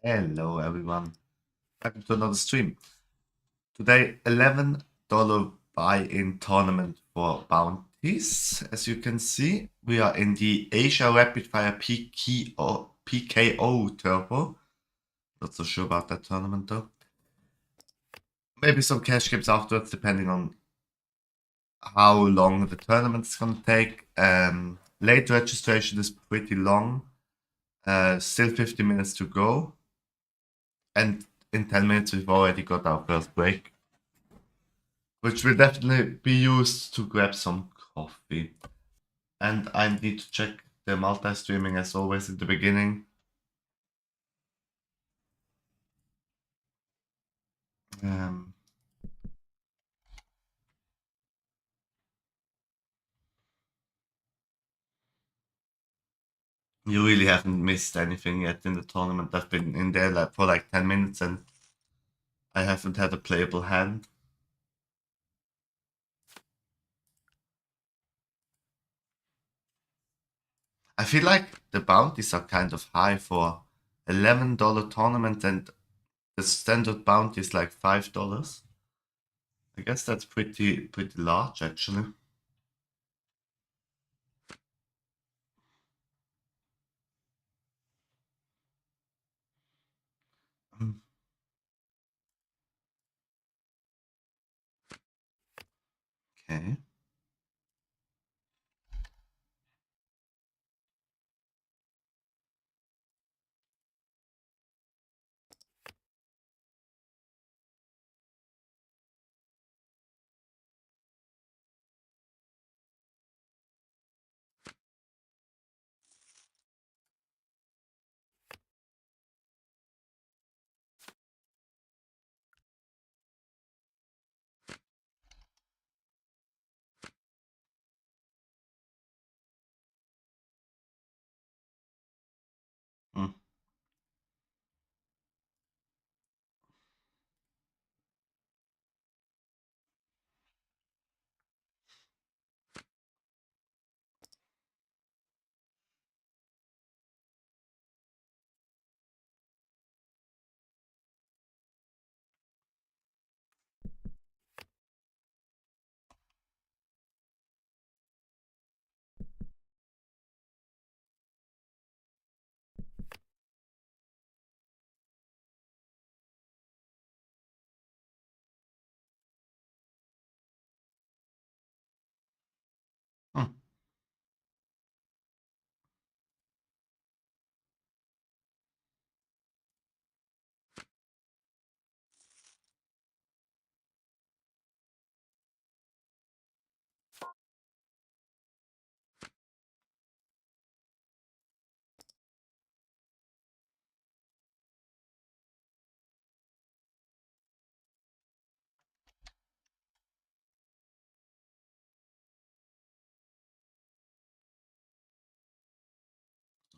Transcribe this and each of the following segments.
Hello everyone, welcome to another stream. Today, $11 buy-in tournament for bounties. As you can see, we are in the Asia Rapid Fire PKO Turbo. Not so sure about that tournament though. Maybe some cash games afterwards, depending on how long the tournament's gonna take. Late registration is pretty long. Still 50 minutes to go. And in 10 minutes, we've already got our first break, which will definitely be used to grab some coffee. And I need to check the multi-streaming as always in the beginning. Um, you really haven't missed anything yet in the tournament. I've been in there for like 10 minutes and I haven't had a playable hand. I feel like the bounties are kind of high for $11 tournament, and the standard bounty is like $5. I guess that's pretty large actually. Okay. Mm. Mm.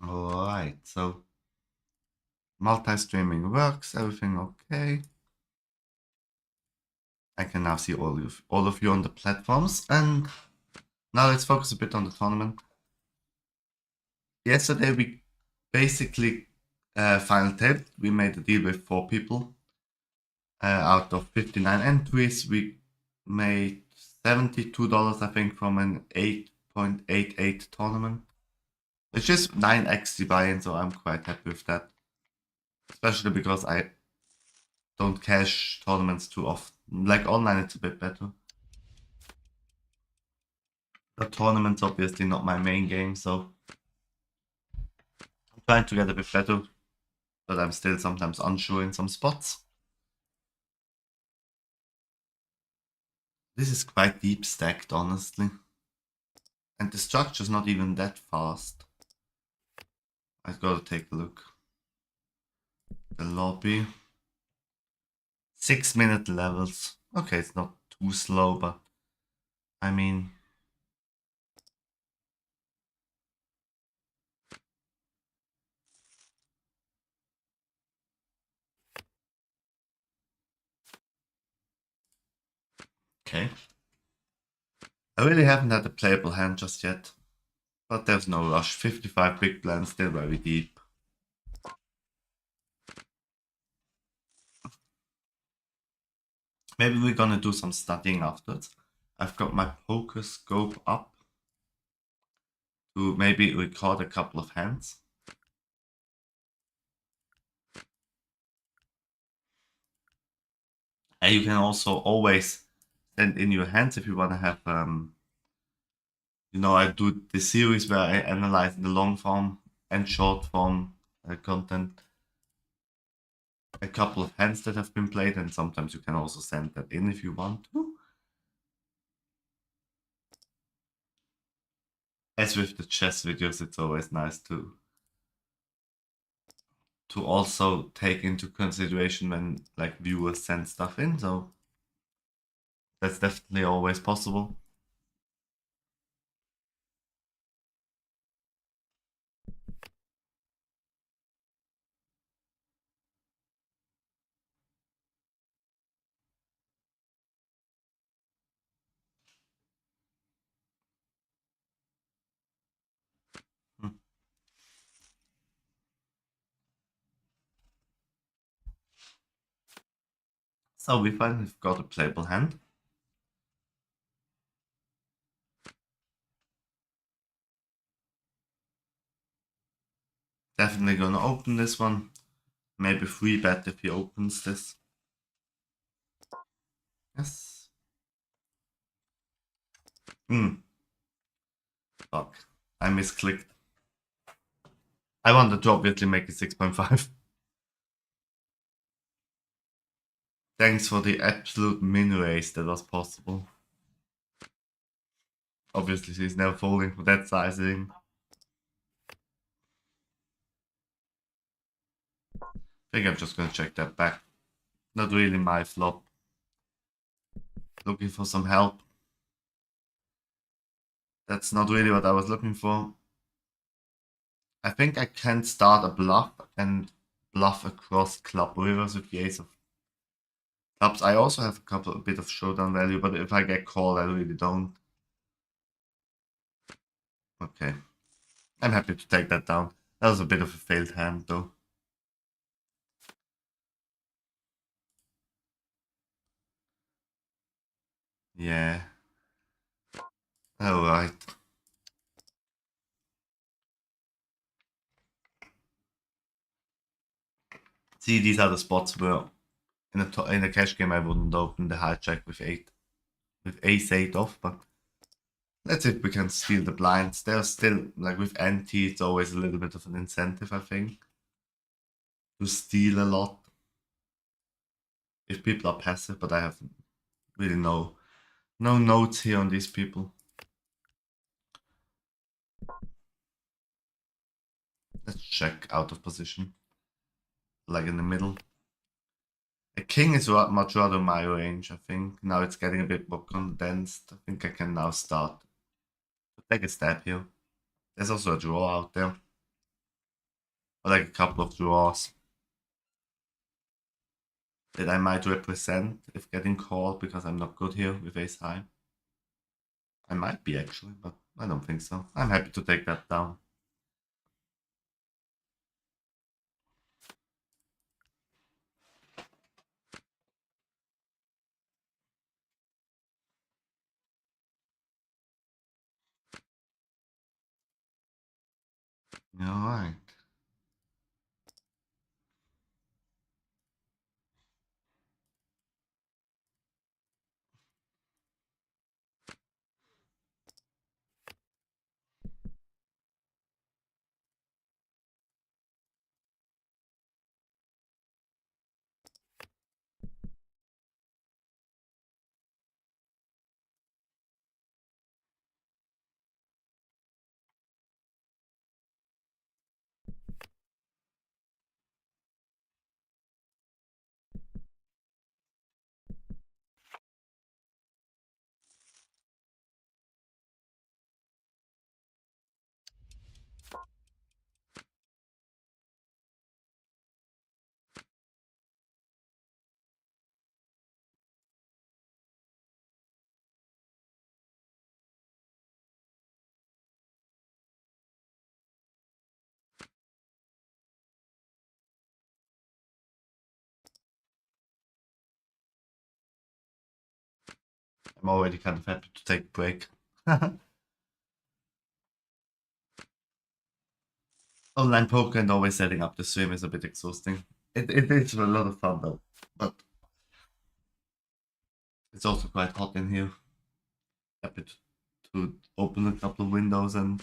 Alright, so multi-streaming works, everything okay. I can now see all of you on the platforms, and now let's focus a bit on the tournament. Yesterday we basically final taped. We made a deal with 4 people. Out of 59 entries, we made $72, I think, from an 8.88 tournament. It's just 9x the buy-in, so I'm quite happy with that. Especially because I don't cash tournaments too often. Like online, it's a bit better. The tournament's obviously not my main game, so I'm trying to get a bit better, but I'm still sometimes unsure in some spots. This is quite deep stacked, honestly. And the structure's not even that fast. I've got to take a look. The lobby. 6-minute levels. Okay, it's not too slow, but I mean, okay. I really haven't had a playable hand just yet, but there's no rush. 55 big blinds, still very deep. Maybe we're gonna do some studying afterwards. I've got my poker scope up to maybe record a couple of hands. And you can also always send in your hands if you want to have, I do the series where I analyze the long form and short form content, a couple of hands that have been played, and sometimes you can also send that in if you want to. As with the chess videos, it's always nice to also take into consideration when like viewers send stuff in, so that's definitely always possible. Hmm. So we finally got a playable hand. Definitely gonna open this one. Maybe free bet if he opens this. Yes. Hmm. Fuck. I misclicked. I wanted to obviously make it 6.5. Thanks for the absolute min raise that was possible. Obviously, she's never folding for that sizing. I think I'm just gonna check that back. Not really my flop. Looking for some help. That's not really what I was looking for. I think I can start a bluff and bluff across club rivers with the ace of clubs. I also have a bit of showdown value, but if I get called, I really don't. Okay. I'm happy to take that down. That was a bit of a failed hand, though. Yeah. Alright. See, these are the spots where in a cash game I wouldn't open the hijack with ace 8 off, but let's see if we can steal the blinds. There's still, like with ante, it's always a little bit of an incentive, I think, to steal a lot if people are passive, but I have really no notes here on these people. Let's check out of position, like in the middle. A king is much rather my range, I think. Now it's getting a bit more condensed. I think I can now start to take a stab here. There's also a draw out there. Or like a couple of draws that I might represent if getting called because I'm not good here with ace high. I might be actually, but I don't think so. I'm happy to take that down. Alright. I'm already kind of happy to take a break. Online poker and always setting up the stream is a bit exhausting. It is a lot of fun though, but it's also quite hot in here. Happy to open a couple of windows and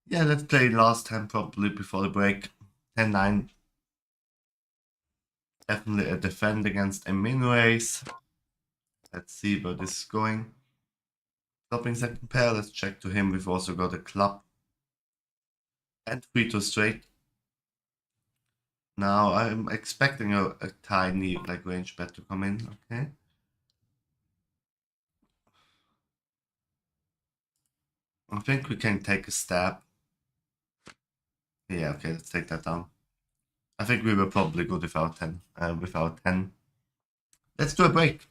yeah, let's play last time probably before the break. 10-9. Definitely a defend against a min raise. Let's see where this is going. Stopping second pair, let's check to him. We've also got a club and 3-2 straight. Now I'm expecting a tiny like range bet to come in, okay? I think we can take a stab. Yeah, okay, let's take that down. I think we were probably good without 10. Without 10. Let's do a break.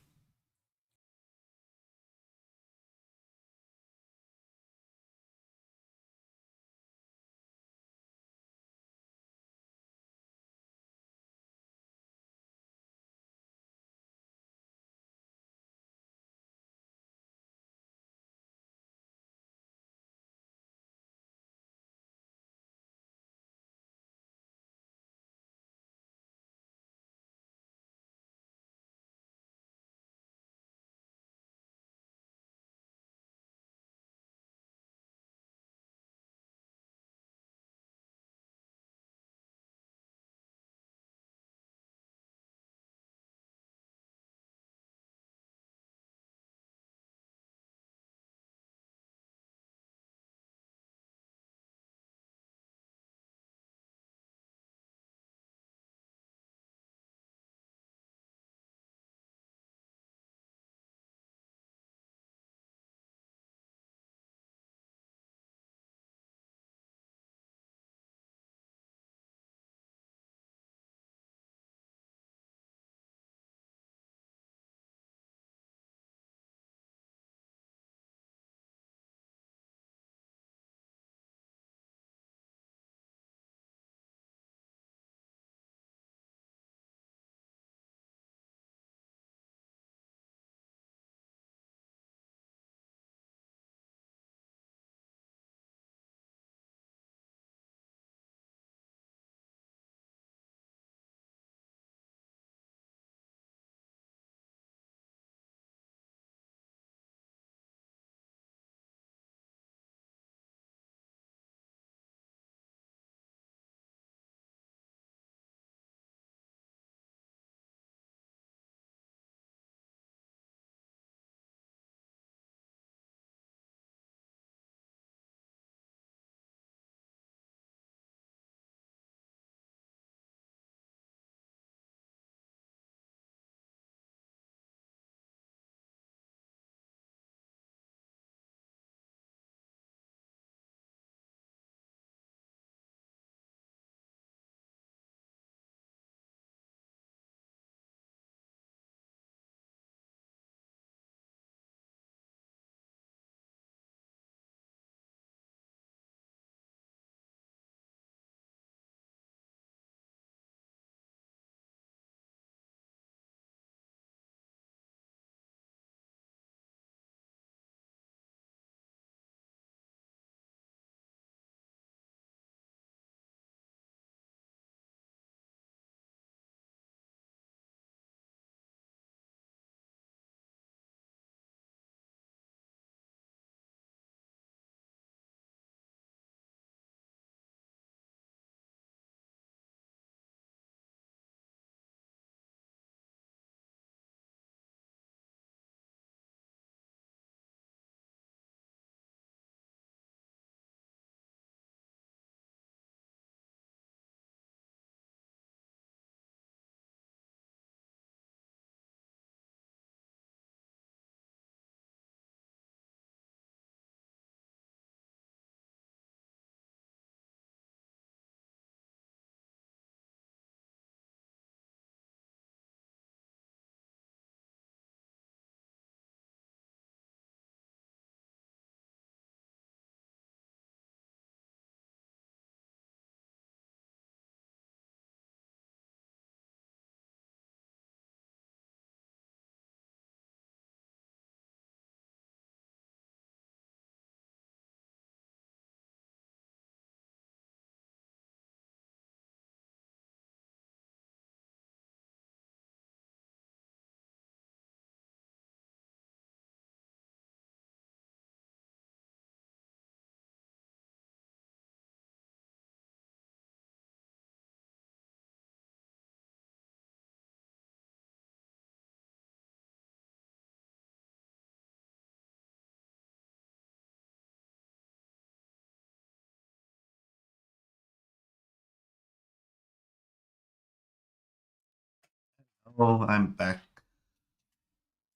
Oh, I'm back.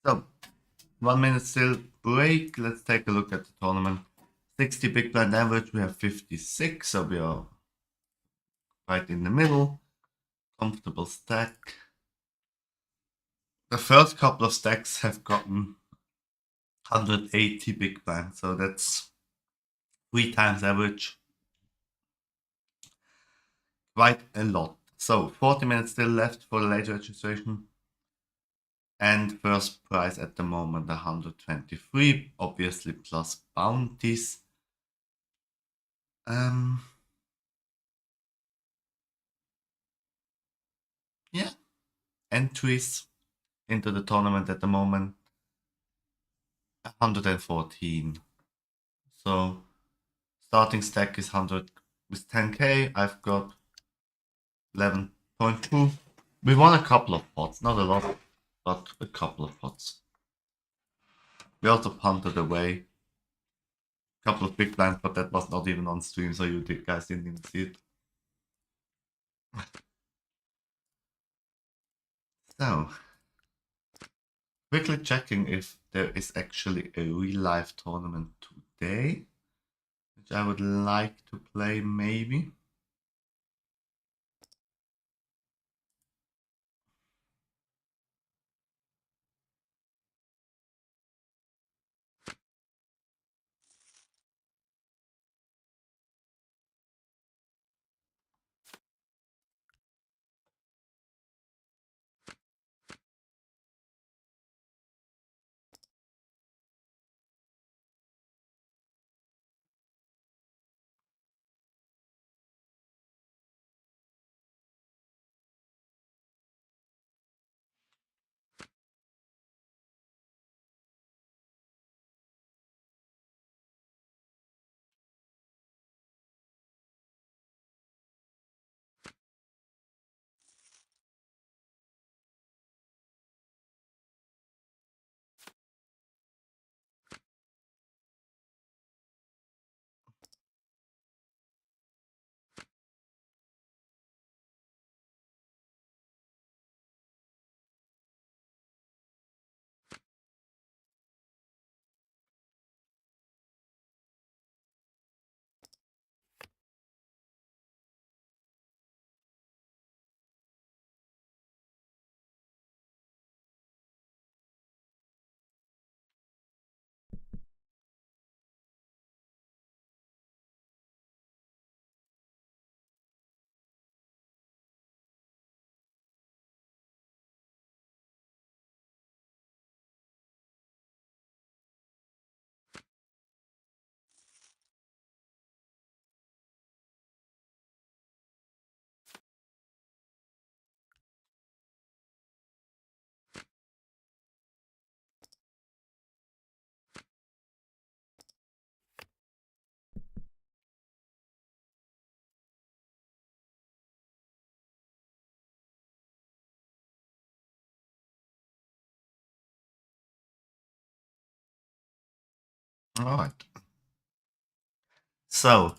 So, 1 minute still break. Let's take a look at the tournament. 60 big blind average, we have 56, so we are right in the middle. Comfortable stack. The first couple of stacks have gotten 180 big blind, so that's 3 times average. Quite a lot. So 40 minutes still left for the late registration. And first prize at the moment 123, obviously plus bounties. Yeah, entries into the tournament at the moment 114. So starting stack is 100 with 10k. I've got 11.2. We won a couple of pots, not a lot, but a couple of pots. We also punted away a couple of big blinds, but that was not even on stream, so you guys didn't even see it. So, quickly checking if there is actually a real life tournament today, which I would like to play maybe. Alright. So,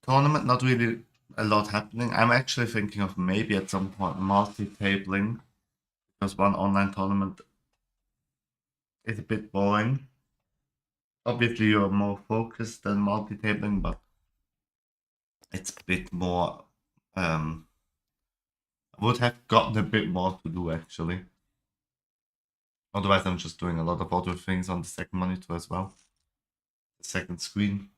tournament, not really a lot happening. I'm actually thinking of maybe at some point multi-tabling, because one online tournament is a bit boring. Obviously, you're more focused than multi-tabling, but it's a bit more. I would have gotten a bit more to do actually. Otherwise, I'm just doing a lot of other things on the second monitor as well. The second screen.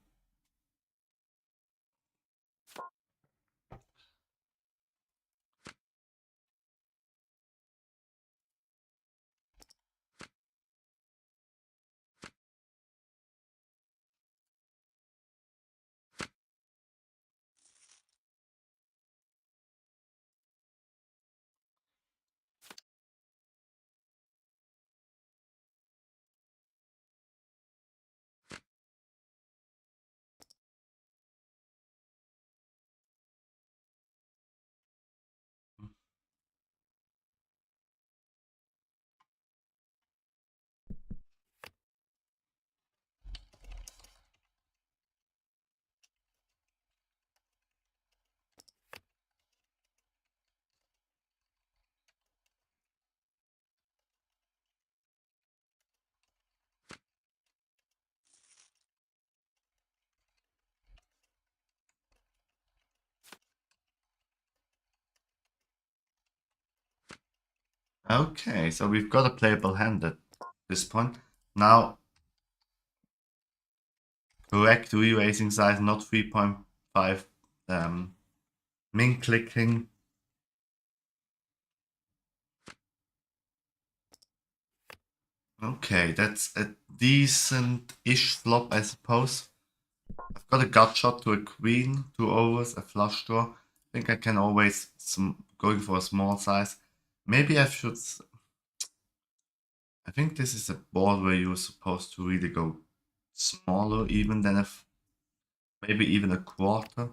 Okay, so we've got a playable hand at this point. Now, correct re-raising size, not 3.5 min clicking. Okay, that's a decent-ish flop, I suppose. I've got a gut shot to a queen, 2 overs, a flush draw. I think I can always going for a small size. Maybe I should. I think this is a board where you're supposed to really go smaller, even than maybe even a quarter.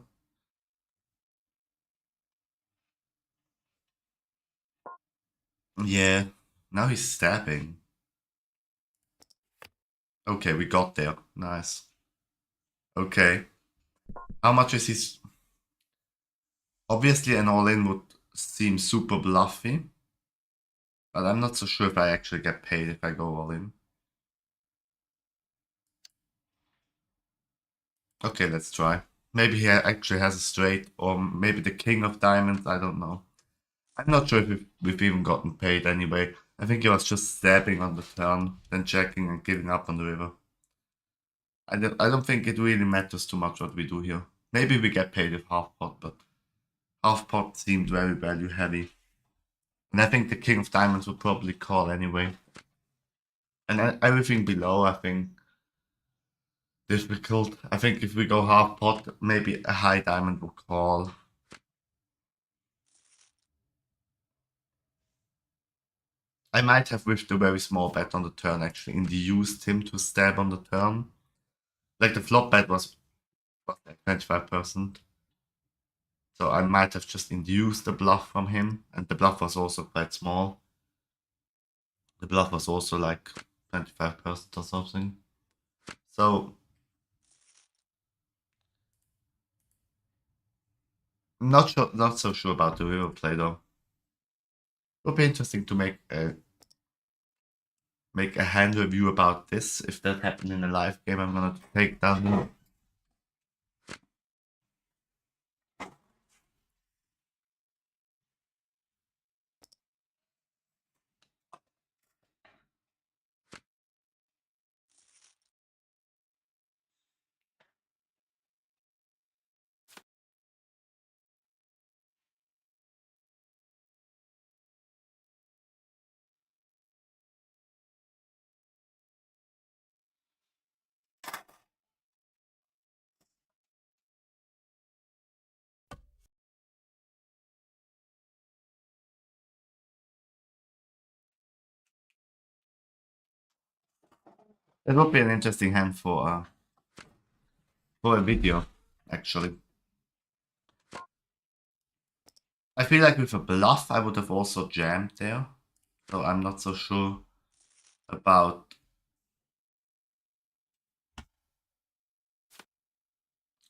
Yeah. Now he's stabbing. Okay, we got there. Nice. Okay. How much is his? Obviously, an all-in would seem super bluffy, but I'm not so sure if I actually get paid if I go all-in. Okay, let's try. Maybe he actually has a straight, or maybe the king of diamonds, I don't know. I'm not sure if we've even gotten paid anyway. I think he was just stabbing on the turn, then checking and giving up on the river. I don't think it really matters too much what we do here. Maybe we get paid with half pot, but half pot seemed very value heavy. And I think the king of diamonds would probably call anyway. And everything below, I think, difficult. I think if we go half pot, maybe a high diamond will call. I might have wished a very small bet on the turn actually, induced him to stab on the turn. Like the flop bet was like 25%. So I might have just induced the bluff from him, and the bluff was also quite small. The bluff was also like 25% or something. So not so sure about the river play though. It would be interesting to make a hand review about this. If that happened in a live game, I'm gonna take down. It would be an interesting hand for a video, actually. I feel like with a bluff, I would have also jammed there. So I'm not so sure about.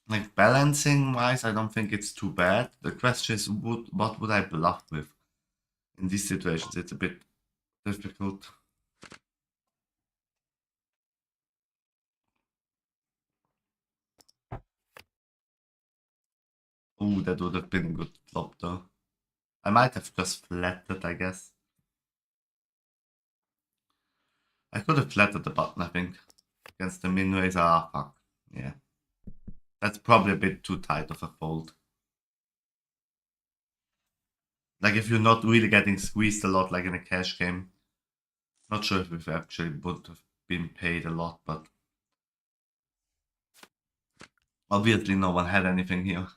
Like balancing wise, I don't think it's too bad. The question is, what would I bluff with? In these situations, it's a bit difficult. Oh, that would have been a good flop though. I might have just flatted, I guess. I could have flatted the button, I think. Against the min raise. Ah, fuck. Yeah. That's probably a bit too tight of a fold. Like if you're not really getting squeezed a lot like in a cash game. Not sure if we've actually would have been paid a lot, but obviously no one had anything here.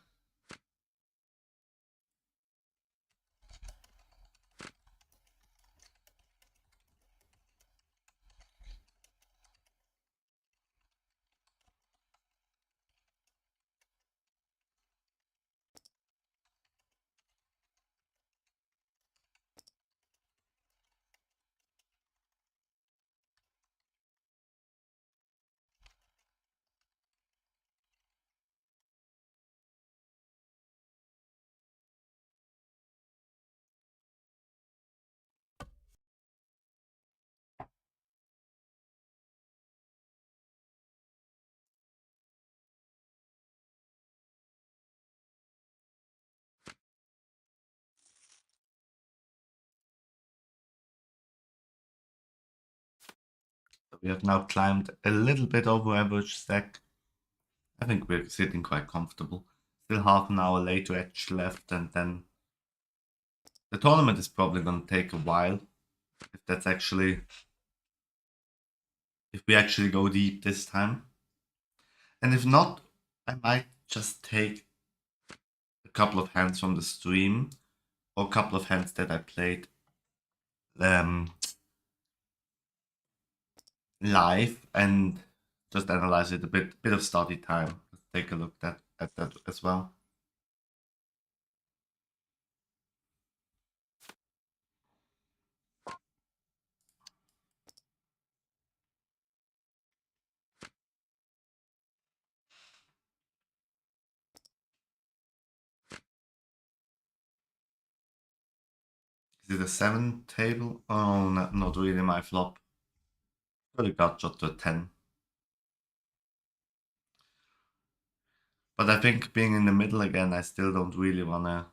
We have now climbed a little bit over average stack. I think we're sitting quite comfortable. Still half an hour late to edge left, and then the tournament is probably going to take a while. If we actually go deep this time. And if not, I might just take a couple of hands from the stream or a couple of hands that I played live and just analyze it a bit of study time. Let's take a look at that as well. Is it a 7 table? Oh, not really my flop. Could have got shot to a 10. But I think being in the middle again, I still don't really wanna.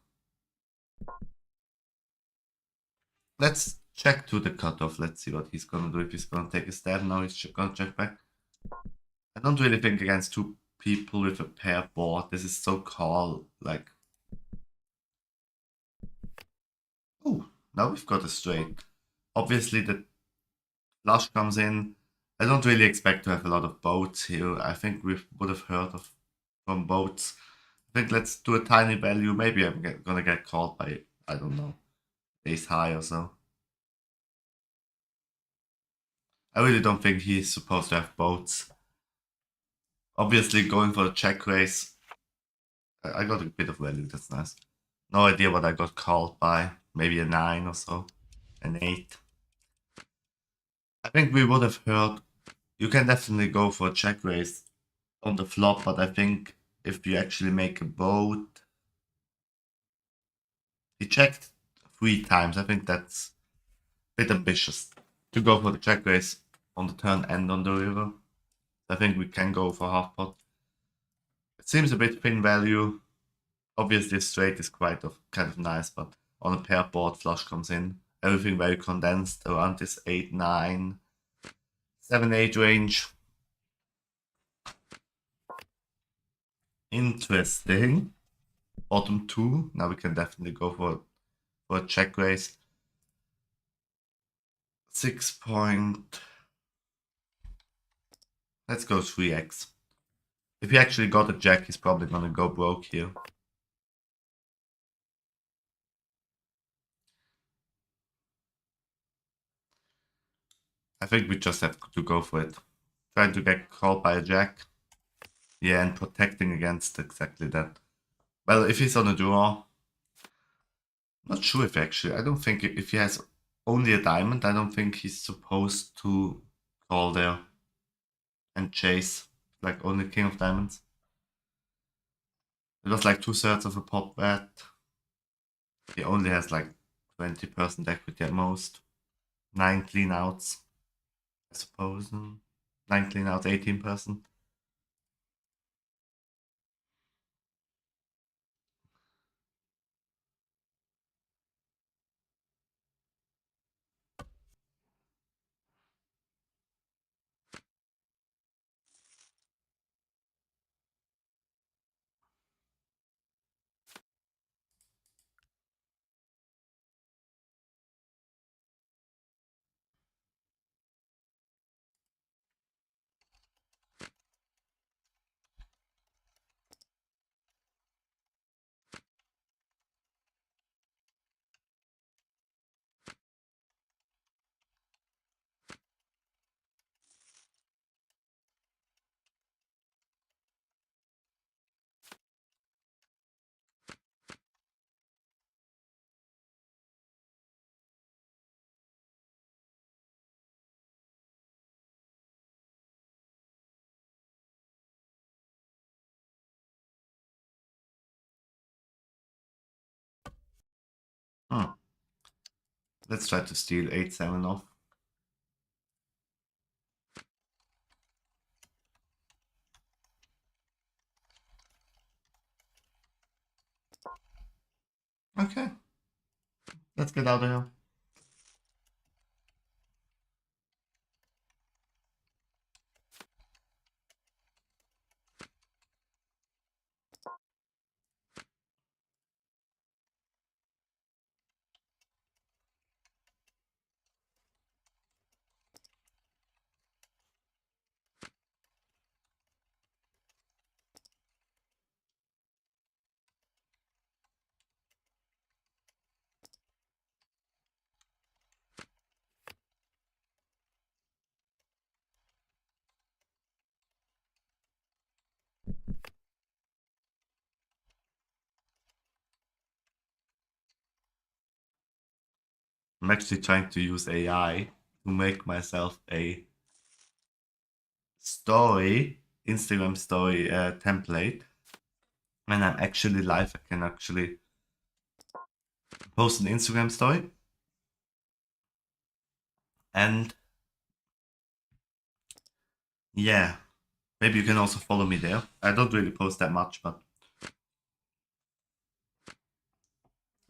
Let's check to the cutoff. Let's see what he's gonna do. If he's gonna take a stab, now he's gonna check back. I don't really think against two people with a pair board. This is so call like. Oh, now we've got a straight. Obviously the flush comes in. I don't really expect to have a lot of boats here. I think we would have heard of from boats. I think let's do a tiny value. Maybe I'm gonna get called by, I don't know, ace high or so. I really don't think he's supposed to have boats. Obviously going for the check raise. I got a bit of value, that's nice. No idea what I got called by. Maybe a 9 or so. An 8. I think we would have heard. You can definitely go for a check raise on the flop, but I think if you actually make a boat. He checked 3 times. I think that's a bit ambitious to go for the check raise on the turn and on the river. I think we can go for half pot. It seems a bit thin value. Obviously, straight is kind of nice, but on a pair board, flush comes in. Everything very condensed around this 8, 9, 7, 8 range. Interesting. Bottom 2. Now we can definitely go for a check raise. 6 point. Let's go 3x. If he actually got a jack, he's probably gonna go broke here. I think we just have to go for it. Trying to get called by a jack. Yeah, and protecting against exactly that. Well, if he's on a draw, not sure if actually. I don't think if he has only a diamond, I don't think he's supposed to call there and chase like only king of diamonds. It was like 2/3 of a pot bet. He only has like 20% equity at most. 9 clean outs, I suppose. 9 clean outs, 18%. Hmm. Let's try to steal 8-7 off. Okay. Let's get out of here. I'm actually trying to use AI to make myself a story, Instagram story template. When I'm actually live, I can actually post an Instagram story. And yeah, maybe you can also follow me there. I don't really post that much, but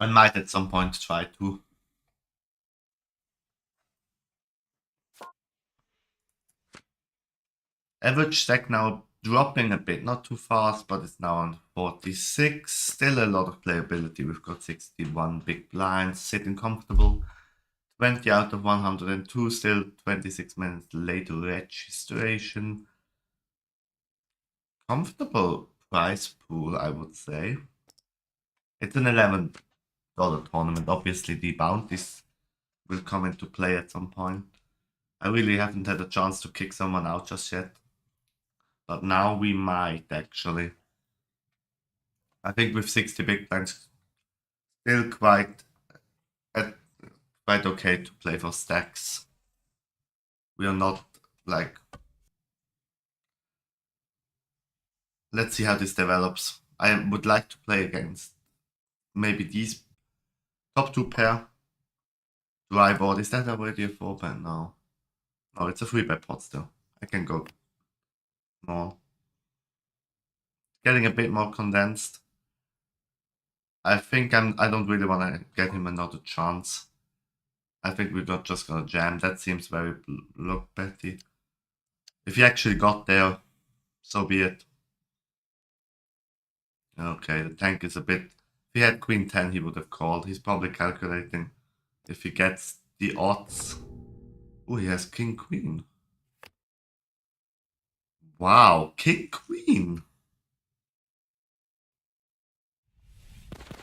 I might at some point try to. Average stack now dropping a bit, not too fast, but it's now on 46. Still a lot of playability. We've got 61 big blinds, sitting comfortable. 20 out of 102, still 26 minutes late registration. Comfortable price pool, I would say. It's an $11 tournament. Obviously, the bounties will come into play at some point. I really haven't had a chance to kick someone out just yet. But now we might actually. I think with 60 big blinds, still uh, quite okay to play for stacks. We are not like. Let's see how this develops. I would like to play against maybe these top two pair. Dry board. Is that already a 4-bet? No. No, it's a 3-bet pot still. I can go more. Getting a bit more condensed. I think I don't really want to get him another chance. I think we're not just gonna jam. That seems very look betty. If he actually got there, so be it. Okay, the tank is a bit. If he had Queen 10, he would have called. He's probably calculating if he gets the odds. Oh, he has King Queen. Wow, King Queen.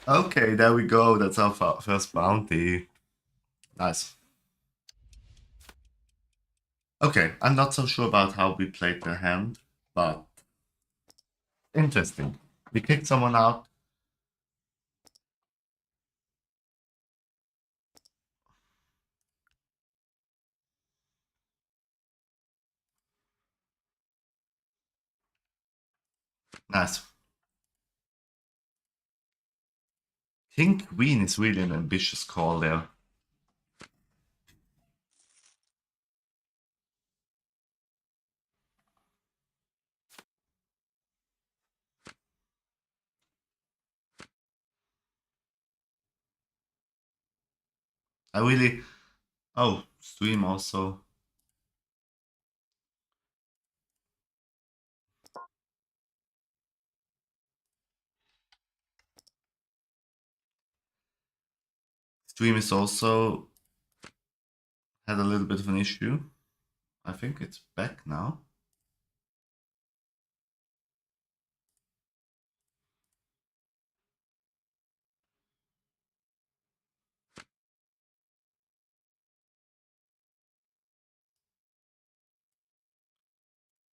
Okay, there we go. That's our first bounty. Nice. Okay, I'm not so sure about how we played the hand, but interesting. We kicked someone out. Nice. King Queen is really an ambitious call there. I really. Oh, stream also. Stream is also had a little bit of an issue. I think it's back now.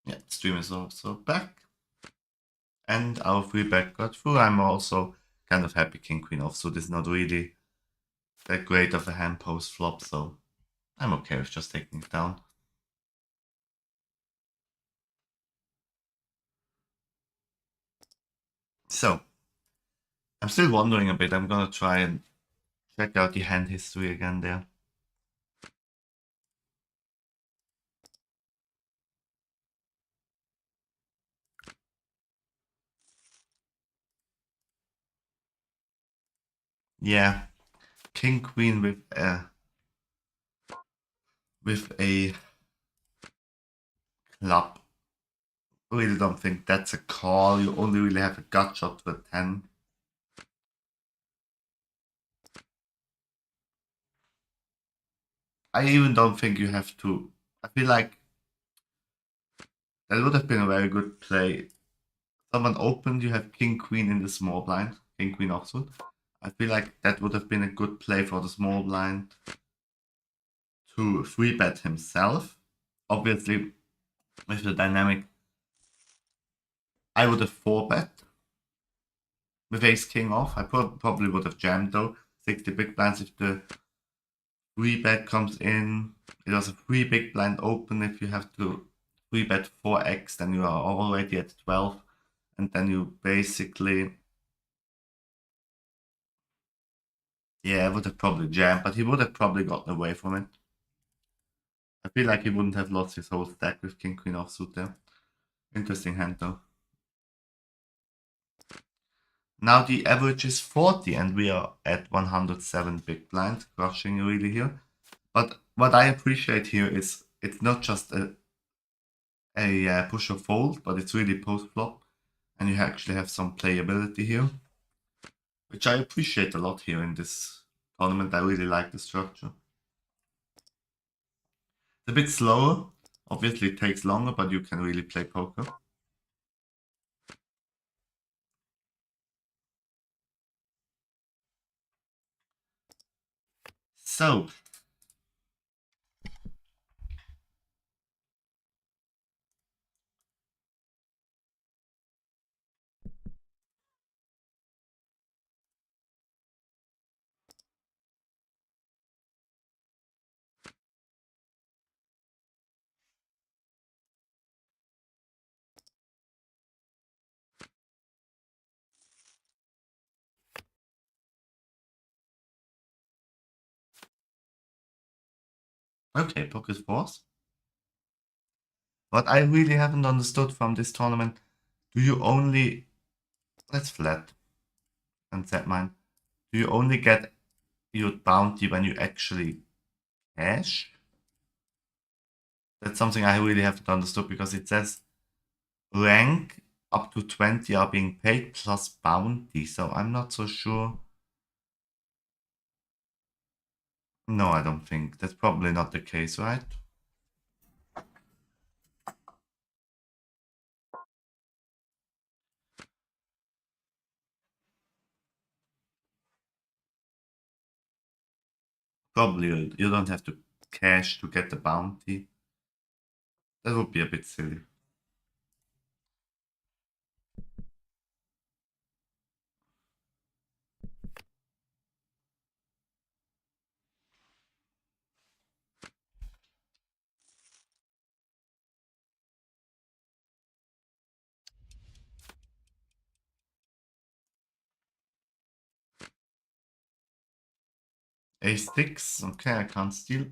Yeah, stream is also back. And our free bet got through. I'm also kind of happy King Queen off, so this is not really that great of a hand post flop, so I'm okay with just taking it down. So, I'm still wondering a bit. I'm gonna try and check out the hand history again there. Yeah, King Queen with a club. Really don't think that's a call. You only really have a gut shot with 10. I even don't think you have to. I feel like that would have been a very good play. Someone opened, you have King Queen in the small blind, King Queen offsuit. I feel like that would have been a good play for the small blind to 3-bet himself. Obviously, with the dynamic, I would have 4-bet with Ace King off. I probably would have jammed though. 60 big blinds if the 3-bet comes in. It was a 3 big blind open. If you have to 3-bet 4x, then you are already at 12. And then you basically... Yeah, I would have probably jammed, but he would have probably gotten away from it. I feel like he wouldn't have lost his whole stack with King Queen offsuit there. Interesting hand though. Now the average is 40 and we are at 107 big blind, crushing really here. But what I appreciate here is it's not just a push or fold, but it's really post flop, and you actually have some playability here, which I appreciate a lot here in this tournament. I really like the structure. It's a bit slower, obviously it takes longer, but you can really play poker. So, okay, poker's force. What I really haven't understood from this tournament, do you only... Let's flat and set mine. Do you only get your bounty when you actually cash? That's something I really haven't understood, because it says rank up to 20 are being paid plus bounty, so I'm not so sure. No, I don't think. That's probably not the case, right? Probably you don't have to cash to get the bounty. That would be a bit silly. Ace 6, okay, I can't steal.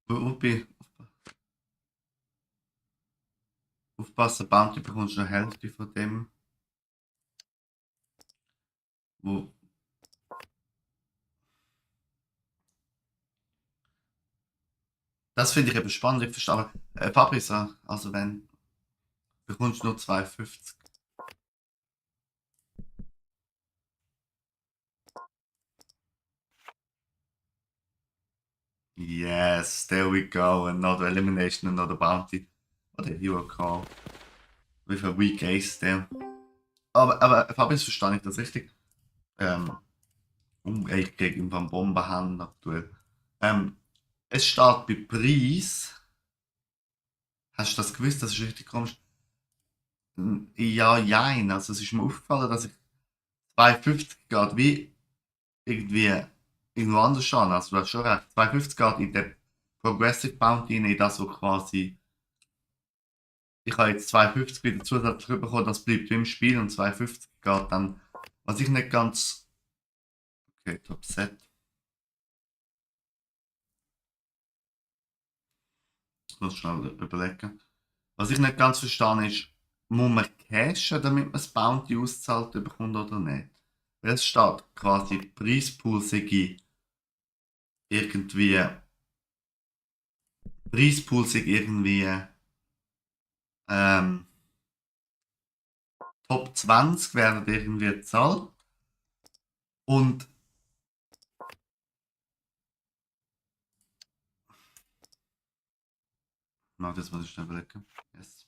Would be... Aufpassen, Bounty bekommst du eine Hälfte von dem. Wo... Das finde ich eben spannend, ich verstehe, aber Papi, also wenn, bekommst du nur 2,50. Yes, there we go. Another elimination, another bounty. What a hero call. With a weak ace there. Aber Fabius, verstehe ich das richtig? Ich kriege ihm von Bombenhand aktuell. Es steht bei Preis. Hast du das gewusst? Das ist richtig komisch. Ja, jein. Also es ist mir aufgefallen, dass ich 2,50 geht wie irgendwie irgendwo anders an. Also du hast schon recht. 250 geht in den Progressive Bounty rein, in das, wo quasi. Ich habe jetzt 250 wieder zusätzlich bekommen, das bleibt im Spiel und 250 geht dann. Was ich nicht ganz. Okay, Top Set. Ich muss schnell überlegen. Was ich nicht ganz verstehe ist, muss man cashen, damit man das Bounty ausgezahlt bekommt oder nicht? Weil es steht quasi, Preispool sei irgendwie. Preispool sei irgendwie. Ähm, Top 20 werden irgendwie gezahlt. Und. Na, das muss ich schnell überlegen. Yes.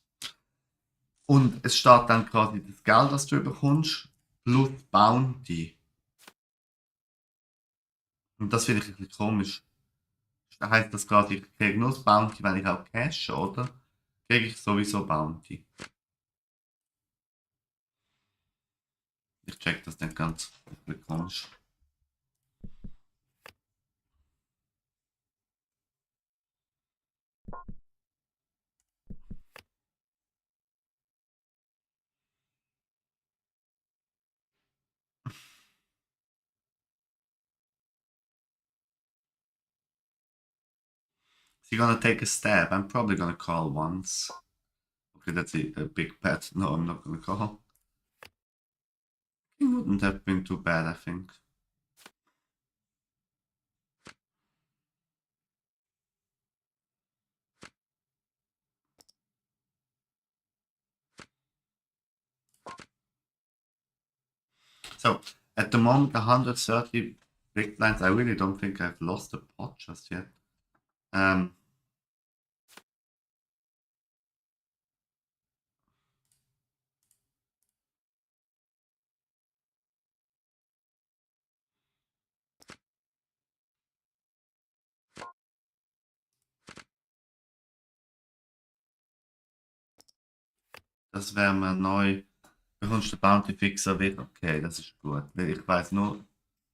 Und es steht dann quasi das Geld, das du bekommst, plus Bounty. Und das finde ich ein bisschen komisch. Heißt das quasi, ich kriege nur das Bounty, wenn ich auch Cash, oder? Kriege ich sowieso Bounty. Ich check das nicht ganz. Das ist ein bisschen komisch. Is he gonna take a stab? I'm probably gonna call once. Okay, that's a big bet. No, I'm not gonna call. He wouldn't have been too bad, I think. So, at the moment, 130 big blinds. I really don't think I've lost a pot just yet. Das wäre mir neu. Bekommst du den Bounty Fixer wieder? Okay, das ist gut. Weil ich weiß nur,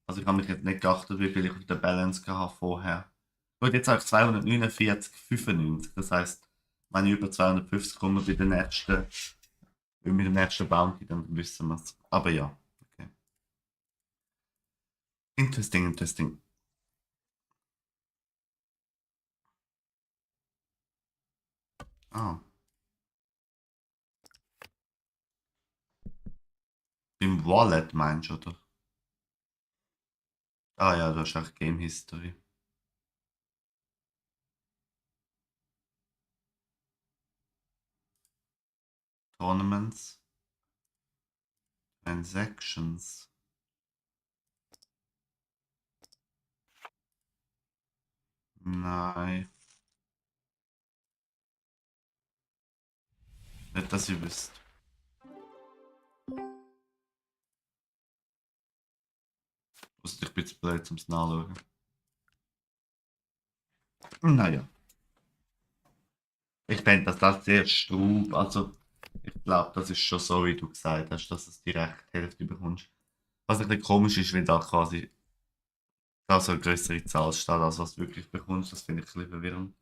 also ich habe mich jetzt nicht geachtet, wie viel ich auf der Balance hatte vorher. Gut, jetzt habe ich 249,95. Das heisst, wenn ich über 250 komme mit der nächsten Bounty, dann wissen wir es. Aber ja, okay. Interesting, interesting. Ah, im Wallet meinst du, oder? Ah ja, da ist auch Game History. Tournaments. Transactions. Nein, nicht, dass ich wüsste. Muss ich ein bisschen blöd zum Nachschauen. Naja. Ich finde, dass das sehr strub. Also, ich glaube, das ist schon so, wie du gesagt hast, dass du die rechte Hälfte bekommst. Was ein bisschen komisch ist, wenn da quasi da so eine größere Zahl steht, als was du wirklich bekommst. Das finde ich ein bisschen verwirrend.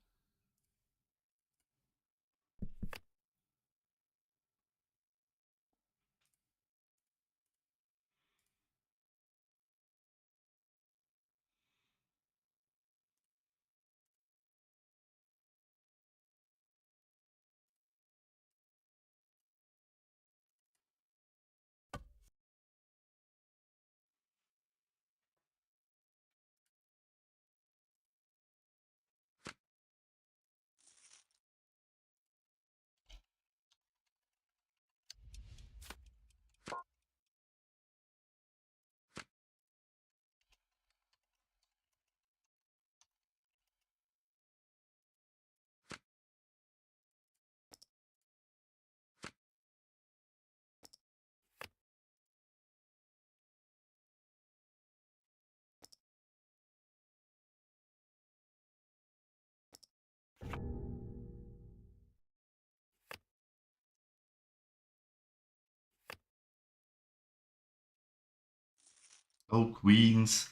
Oh, Queens.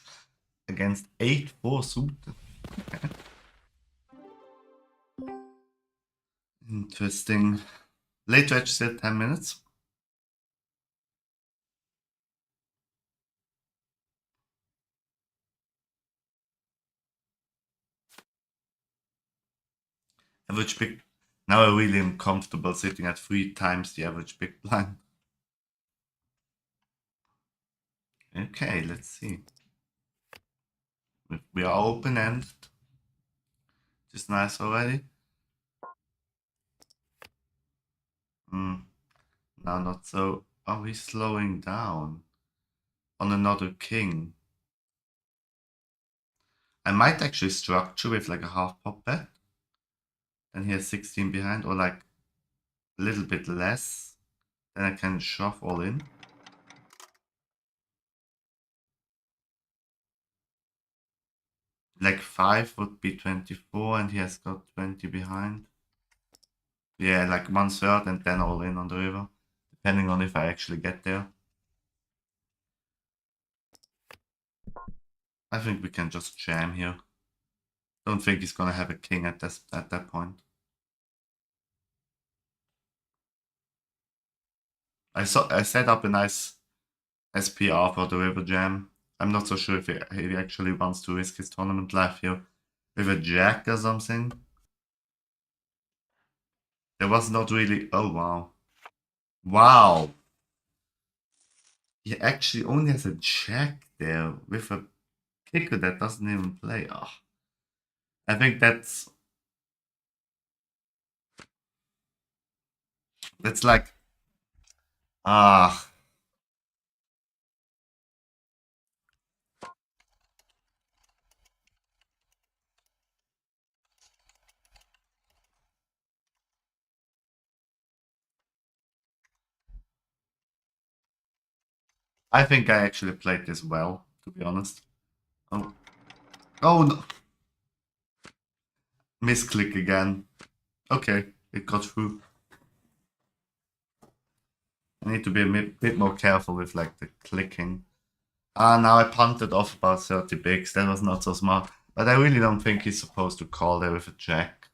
against 8-4 suited. Okay. Interesting. Late to edge said 10 minutes. Average big. Now I really am comfortable sitting at 3 times the average big blind. Okay, let's see. We are open ended. Just nice already. Now not so. Oh, he's slowing down on another king. I might actually structure with like a half pop bet. And he has 16 behind, or like a little bit less. Then I can shove all in. Like 5 would be 24, and he has got 20 behind. Yeah, like 1/3 and then all in on the river. Depending on if I actually get there. I think we can just jam here. Don't think he's gonna have a king at that point. I set up a nice SPR for the river jam. I'm not so sure if he actually wants to risk his tournament life here with a jack or something. There was not really. Oh wow, wow. He actually only has a jack there with a kicker that doesn't even play. Oh, I think that's like ah. I think I actually played this well, to be honest. Oh, oh no. Misclick again. Okay, it got through. I need to be a bit more careful with like the clicking. Ah, now I punted off about 30 bigs. That was not so smart. But I really don't think he's supposed to call there with a jack.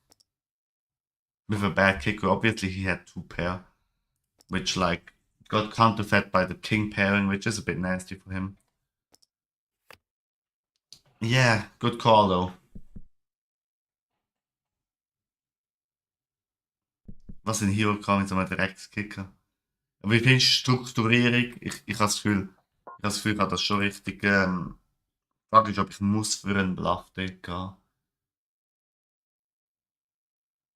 With a bad kicker. Obviously he had 2 pair. Which like got counterfeit by the king pairing, which is a bit nasty for him. Yeah, good call though. Was ein Hero Call mit so einem Dreckskicker. Aber wie findest du Strukturierung? Ich habe das Gefühl, ich habe das schon richtig. Frage ist, ob ich muss für einen Bluff-Deck gehen.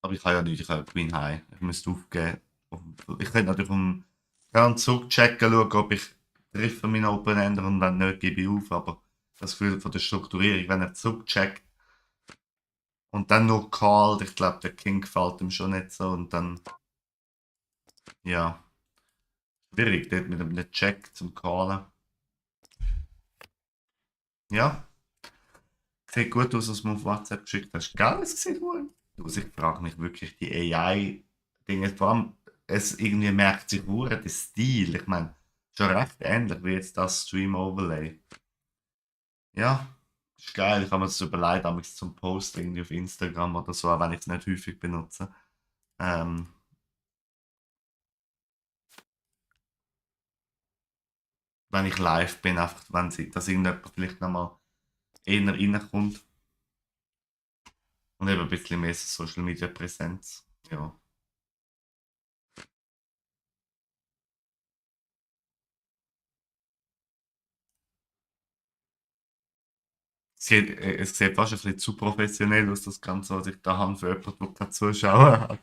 Aber ich habe ja nicht, ich habe Queen High. Ich müsste aufgeben. Ich könnte natürlich um einen Zug checken, schauen, ob ich treffe meinen Open Ender und wenn nicht, gebe ich auf. Aber das Gefühl von der Strukturierung, wenn er Zug checkt und dann nur called, ich glaube, der King gefällt ihm schon nicht so und dann, ja, schwierig dort mit einem Check zum Callen. Ja, sieht gut aus, was du mir auf WhatsApp geschickt hast. Gell, es sieht gut aus. Ich frage mich wirklich, die AI-Dinge, vor allem, es irgendwie merkt sich hure der Stil. Ich meine, schon recht ähnlich wie jetzt das Stream-Overlay. Ja, ist geil. Ich habe mir das überlegt, damals zum Post irgendwie auf Instagram oder so, auch wenn ich es nicht häufig benutze. Ähm, wenn ich live bin, einfach, wenn sie, dass irgendjemand vielleicht nochmal eher reinkommt und eben ein bisschen mehr Social Media Präsenz. Ja. Es sieht fast ein bisschen zu professionell aus, das Ganze, was ich da habe für jemanden, der keine Zuschauer hat.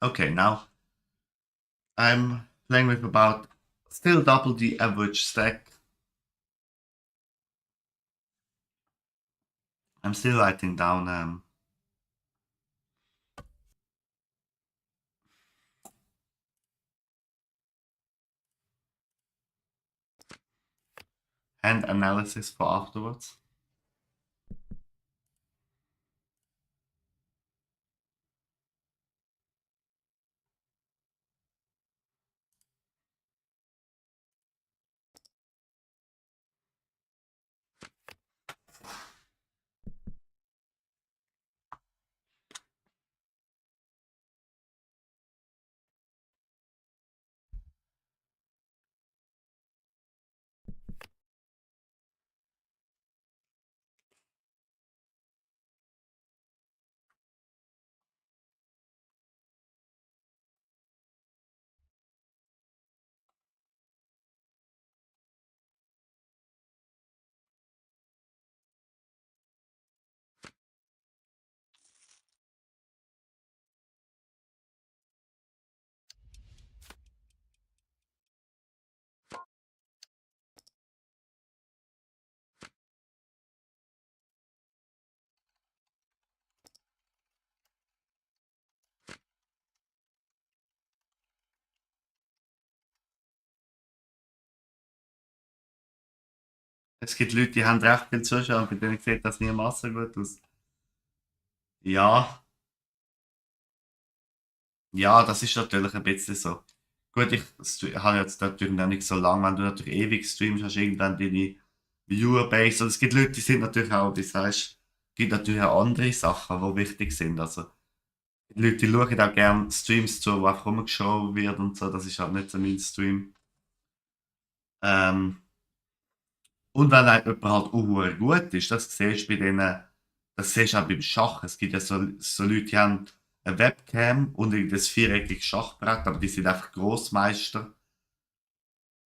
Okay, now I'm playing with about still double the average stack. I'm still writing down hand analysis for afterwards. Es gibt Leute, die haben recht viel Zuschauer und bei denen sieht das niemals gut aus. Ja, ja, das ist natürlich ein bisschen so. Gut, ich habe jetzt natürlich noch nicht so lange, wenn du natürlich ewig streamst, hast du irgendwann deine Viewerbase. Und es gibt Leute, die sind natürlich auch, wie sagst, gibt natürlich auch andere Sachen, die wichtig sind. Also, die Leute, die schauen auch gerne Streams zu, wo einfach rumgeschaut wird und so, das ist halt nicht so mein Stream. Ähm, und wenn halt jemand halt auch gut ist, das siehst du bei denen, das siehst du auch beim Schach. Es gibt ja so Leute, die haben eine Webcam und ein viereckiges Schachbrett, aber die sind einfach Grossmeister.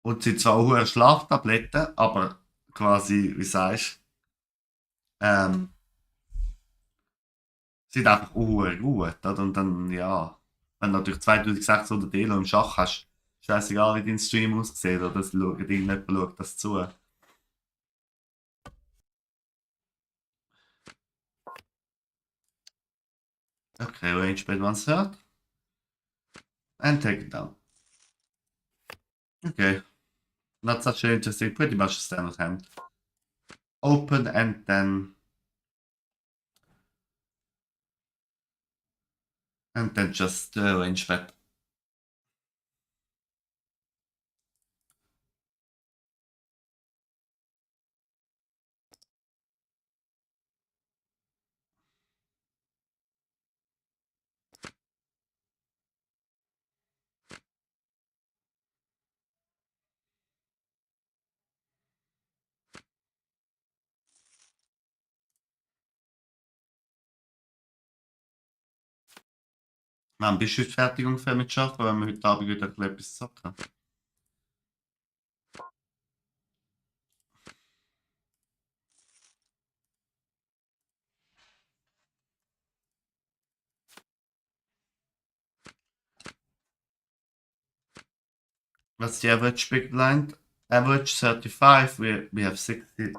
Und sind zwar auch Schlaftabletten, aber quasi, wie sagst du, sind einfach auch gut. Oder? Und dann, ja, wenn du natürlich 2600 Elo im Schach hast, scheißegal, wie dein Stream aussieht, oder das schaut, irgendjemand schaut das zu. Okay, range bet 1/3 and take it down. Okay, not such an interesting, pretty much a standard hand. Open and then just range bet. Wann bist du fertig ungefähr mit Schaffen, wenn wir heute Abend wieder etwas zocken? What's the average big blind? Average 35, we have 60.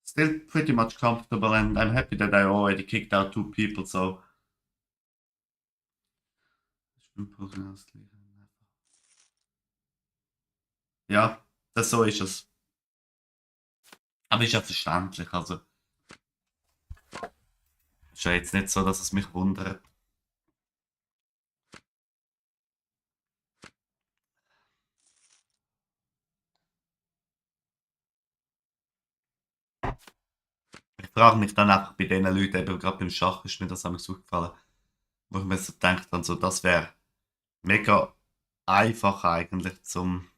Still pretty much comfortable, and I'm happy that I already kicked out 2 people, so. Ja, das so ist es. Aber ist ja verständlich, also. Ist ja jetzt nicht so, dass es mich wundert. Ich frage mich dann einfach bei den Leuten, eben gerade beim Schach ist mir das einmal so gefallen, wo ich mir so denke, dann so, das wäre mega einfach eigentlich zum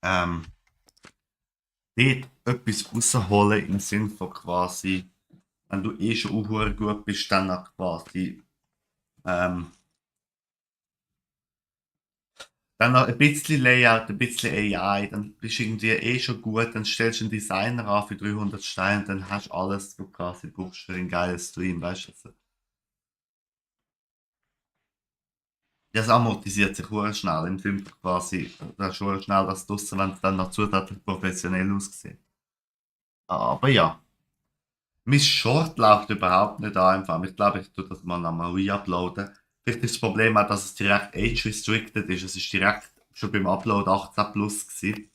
ähm, dort etwas rausholen im Sinn von quasi, wenn du eh schon auch gut bist, dann auch quasi ähm, dann noch ein bisschen Layout, ein bisschen AI, dann bist du irgendwie eh schon gut, dann stellst du einen Designer an für 300 Steine, dann hast du alles, was du quasi brauchst für einen geilen Stream, weißt du? Also, das amortisiert sich hure schnell, im Film quasi, das ist hure schnell das draussen, wenn es dann noch zusätzlich professionell aussieht. Aber ja, mein Short läuft überhaupt nicht einfach. Ich glaube, ich tue das mal nochmal re-uploaden. Vielleicht ist das Problem auch, dass es direkt age-restricted ist. Es ist direkt schon beim Upload 18 plus gewesen.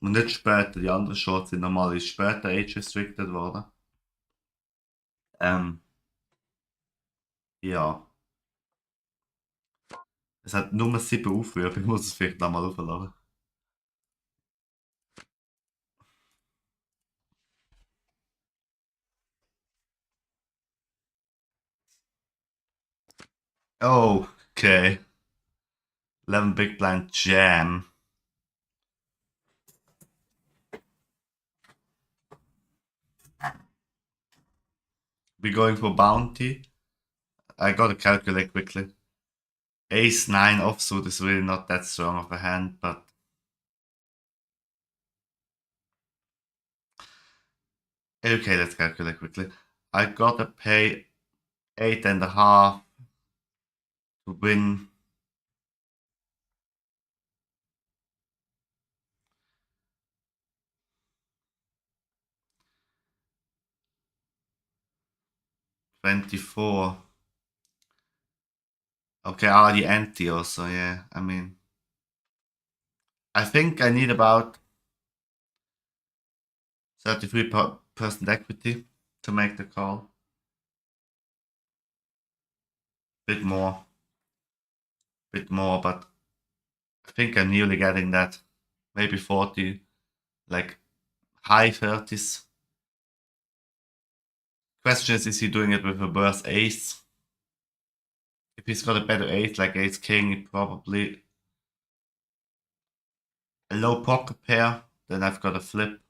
Und nicht später. Die anderen Shorts sind normal ist später age-restricted worden. Ähm, ja. Es hat nur 7 Aufrufe. Ich muss es vielleicht nochmal aufladen. Oh, okay. 11 Big Blind Jam. We're going for bounty. I gotta calculate quickly. Ace 9 offsuit is really not that strong of a hand, but okay, let's calculate quickly. I gotta pay 8.5 to win 24. Okay, the ante also, yeah. I mean, I think I need about 33% equity to make the call. Bit more, but I think I'm nearly getting that. Maybe 40, like high 30s. Question is he doing it with a worse ace? If he's got a better ace, like ace king, probably a low pocket pair, then I've got a flip.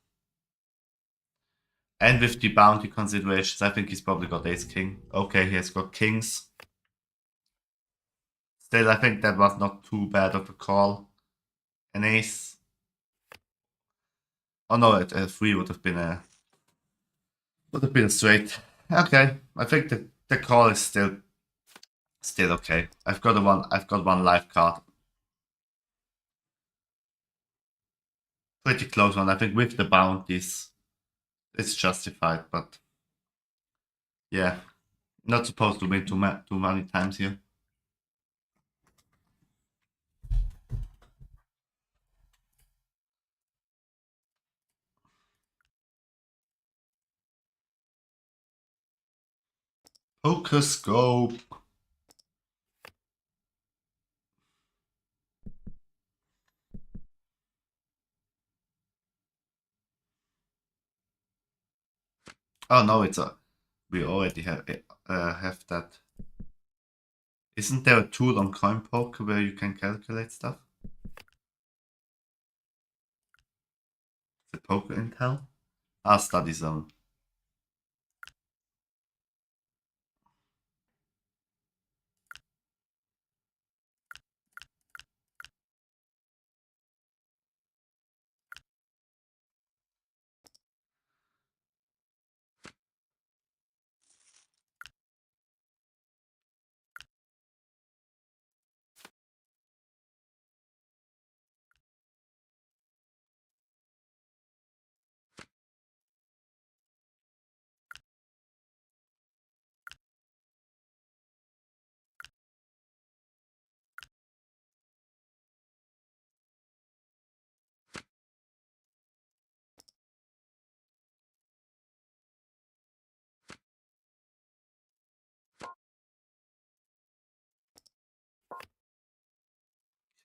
And with the bounty considerations, I think he's probably got ace king. Okay, he has got kings. Still, I think that was not too bad of a call. An ace. Oh no, a 3 would have been a straight. Okay, I think the call is still okay. I've got one live card. Pretty close one. I think with the bounties, it's justified, but yeah, not supposed to win too many times here. Poker scope. Oh no, we already have that. Isn't there a tool on Coin Poker where you can calculate stuff? The Poker Intel? Study zone.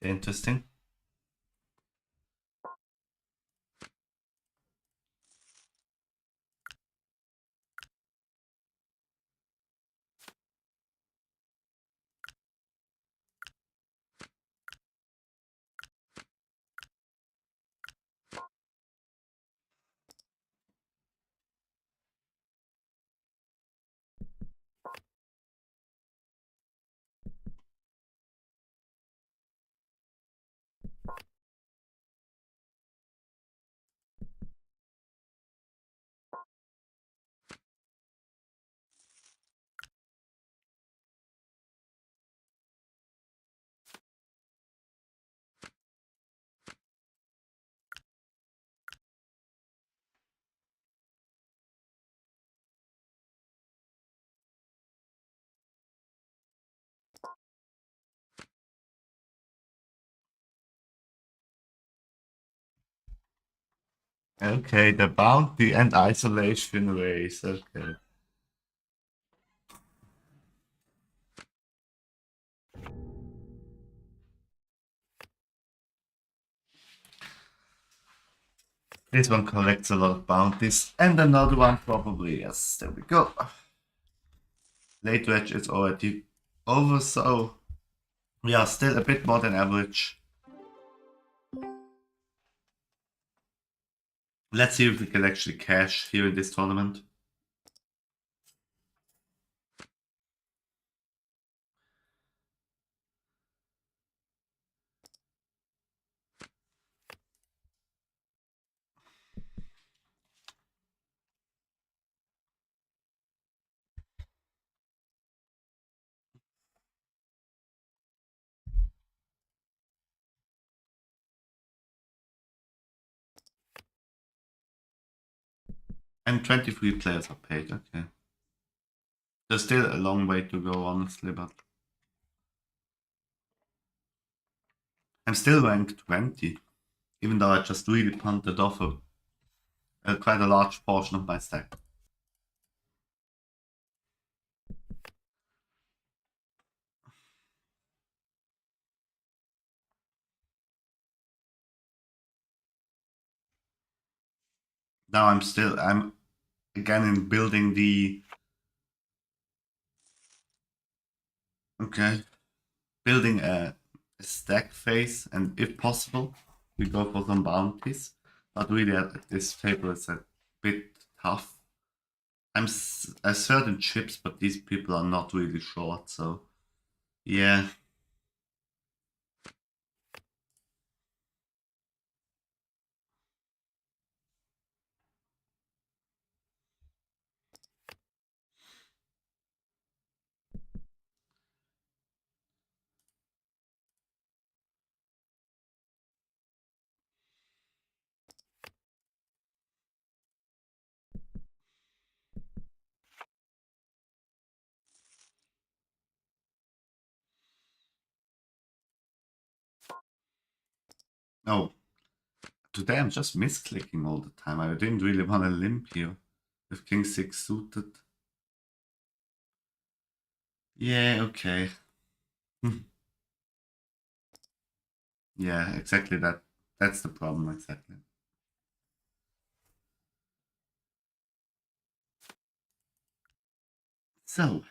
Interesting. Okay, the bounty and isolation race. Okay. This one collects a lot of bounties. And another one probably. Yes, there we go. Late wedge is already over, so yeah, still a bit more than average. Let's see if we can actually cash here in this tournament. And 23 players are paid, okay. There's still a long way to go, honestly, but I'm still ranked 20. Even though I just really punted off quite a large portion of my stack. Now I'm again in building the, okay, building a stack phase, and if possible, we go for some bounties. But really, at this table, it's a bit tough. I'm a certain chips, but these people are not really short, so yeah. No, today I'm just misclicking all the time. I didn't really want to limp here with King 6 suited. Yeah, okay. Yeah, exactly that. That's the problem, exactly. So,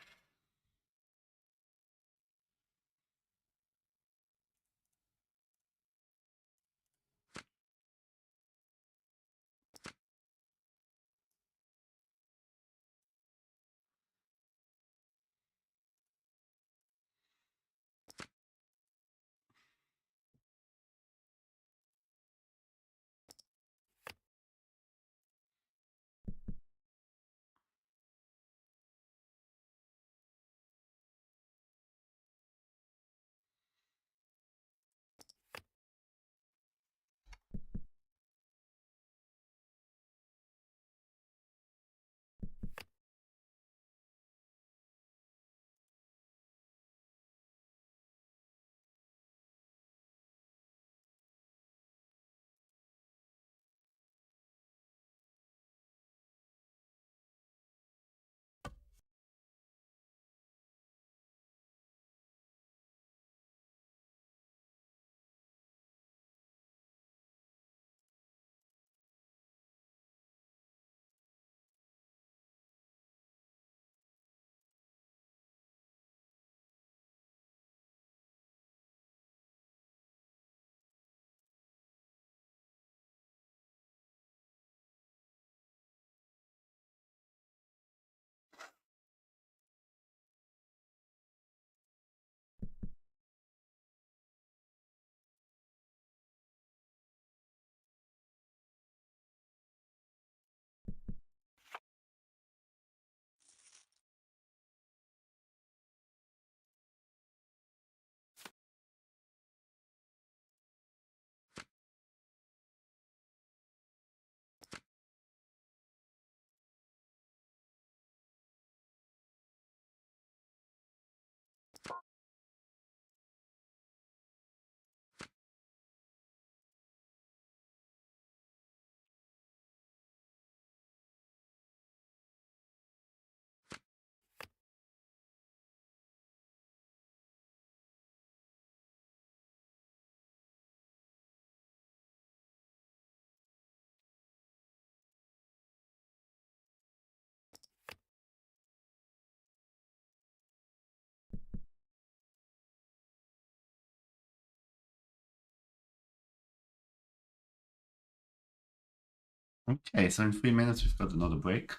okay, so in 3 minutes we've got another break.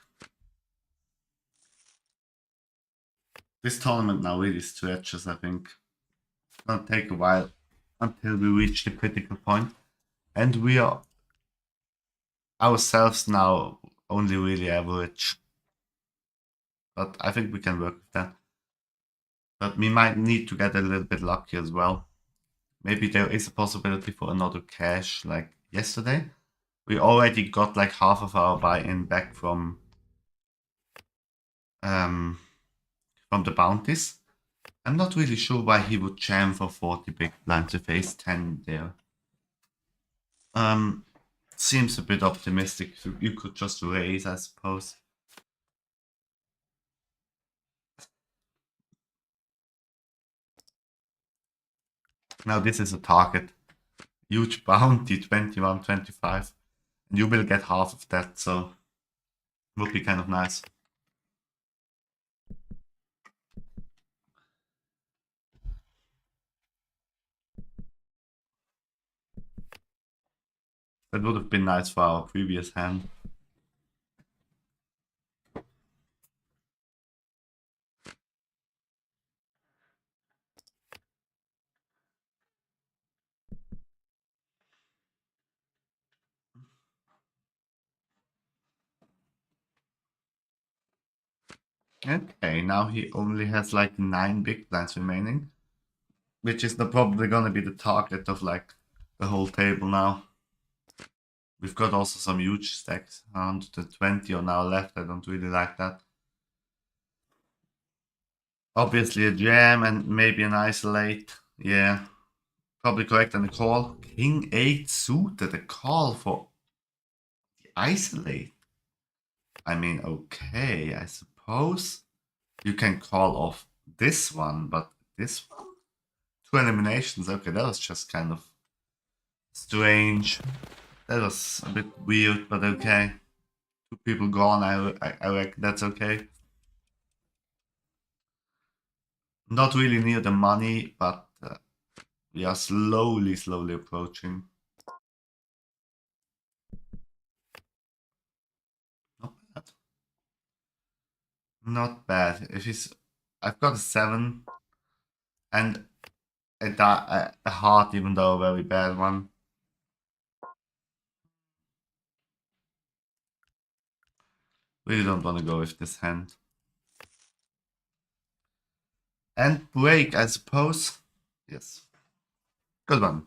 This tournament now really stretches, I think. It's gonna take a while until we reach the critical point. And we are ourselves now only really average. But I think we can work with that. But we might need to get a little bit lucky as well. Maybe there is a possibility for another cash like yesterday. We already got like half of our buy-in back um the bounties. I'm not really sure why he would jam for 40 big blind to face 10 there. Um, Seems a bit optimistic. You could just raise, I suppose. Now this is a target. Huge bounty, 21, 25. And you will get half of that, so would be kind of nice. That would have been nice for our previous hand. Okay, now he only has like 9 big blinds remaining, which is probably gonna be the target of like the whole table now. We've got also some huge stacks, 120 on our left. I don't really like that. Obviously a jam and maybe an isolate. Yeah, probably correct on the call. King 8 suited, a call for the isolate. I mean, okay, I suppose you can call off this one, but this one? 2 eliminations, okay, that was just kind of strange. That was a bit weird, but okay. 2 people gone, I reckon that's okay. Not really near the money, but we are slowly approaching. Not bad. Not bad. If he's, I've got a 7 and a heart, even though a very bad one. Really don't want to go with this hand. And break, I suppose. Yes. Good one.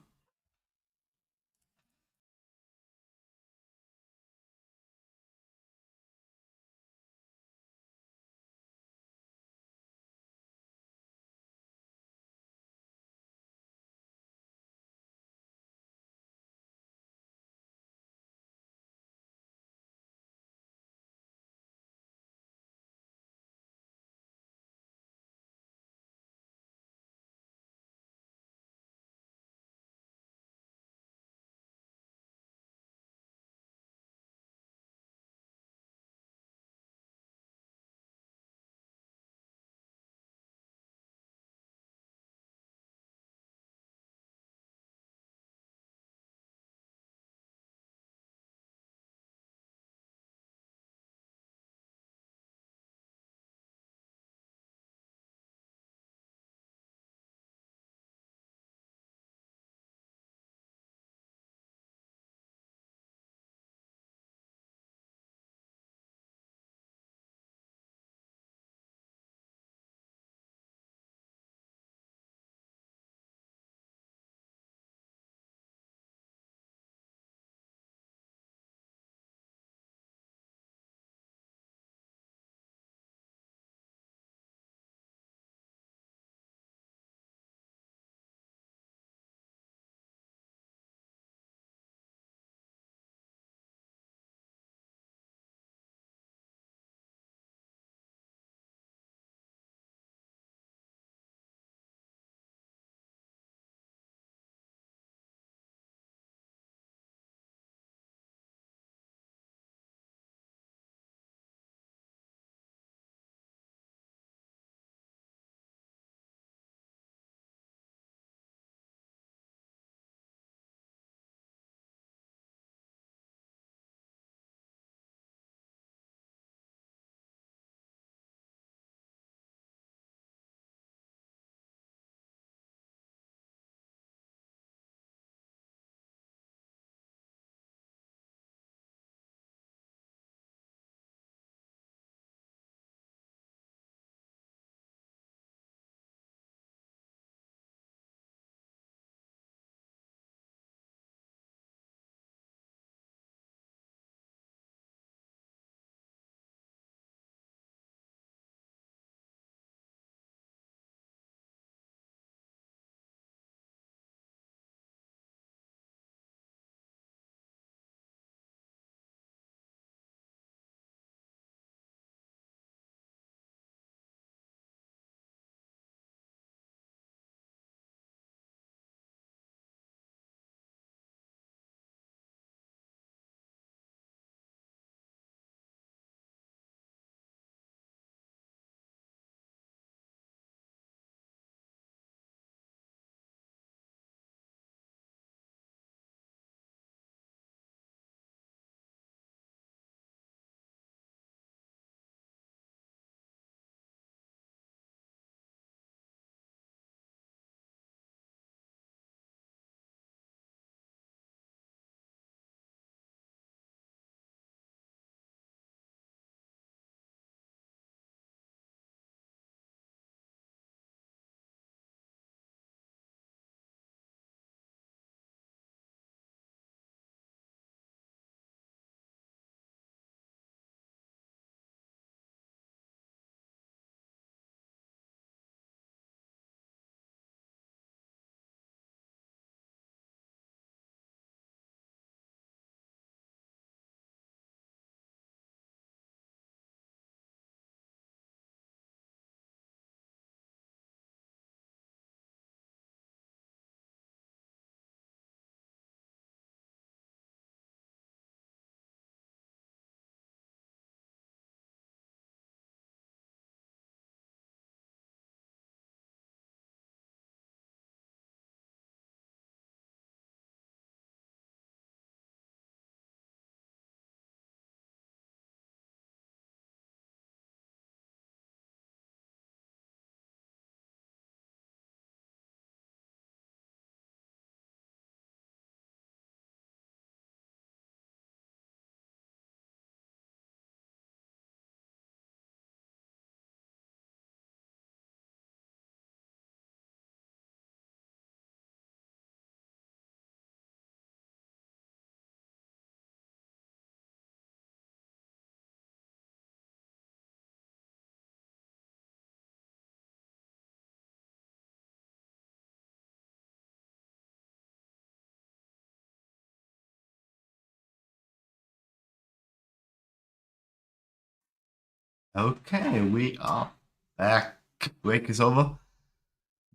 Okay, we are back. Break is over.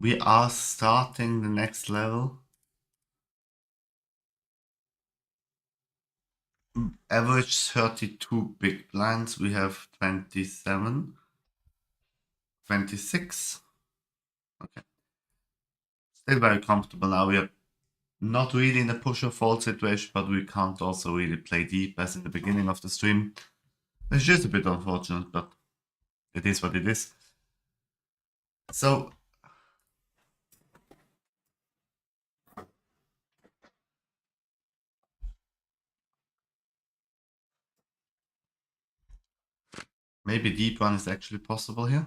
We are starting the next level. Average 32 big blinds. We have 27, 26. Okay. Still very comfortable now. We are not really in a push or fold situation, but we can't also really play deep as in the beginning of the stream. It's just a bit unfortunate, but it is what it is. So maybe deep one is actually possible here.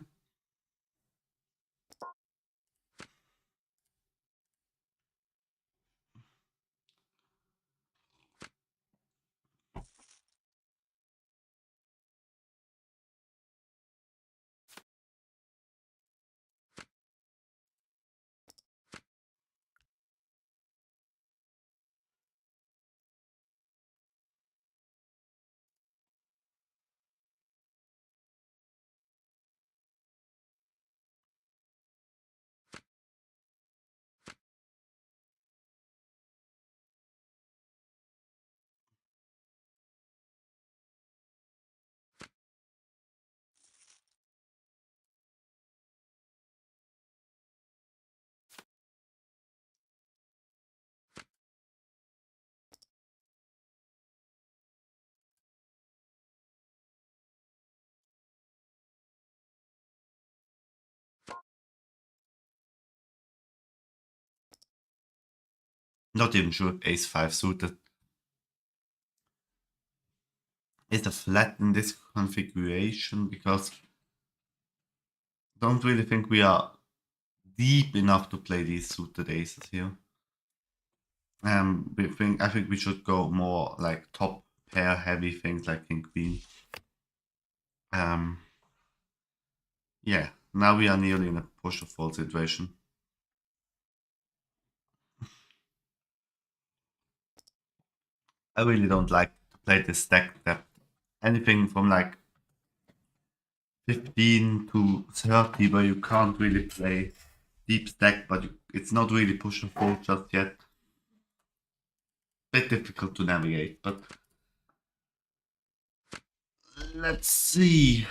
Not even sure ace 5 suited is a flat in this configuration because I don't really think we are deep enough to play these suited aces here. I think we should go more like top pair heavy things like king queen. Yeah, now we are nearly in a push or fold situation. I really don't like to play this stack that anything from like 15 to 30 where you can't really play deep stack, but it's not really push or fold just yet. Bit difficult to navigate, but let's see.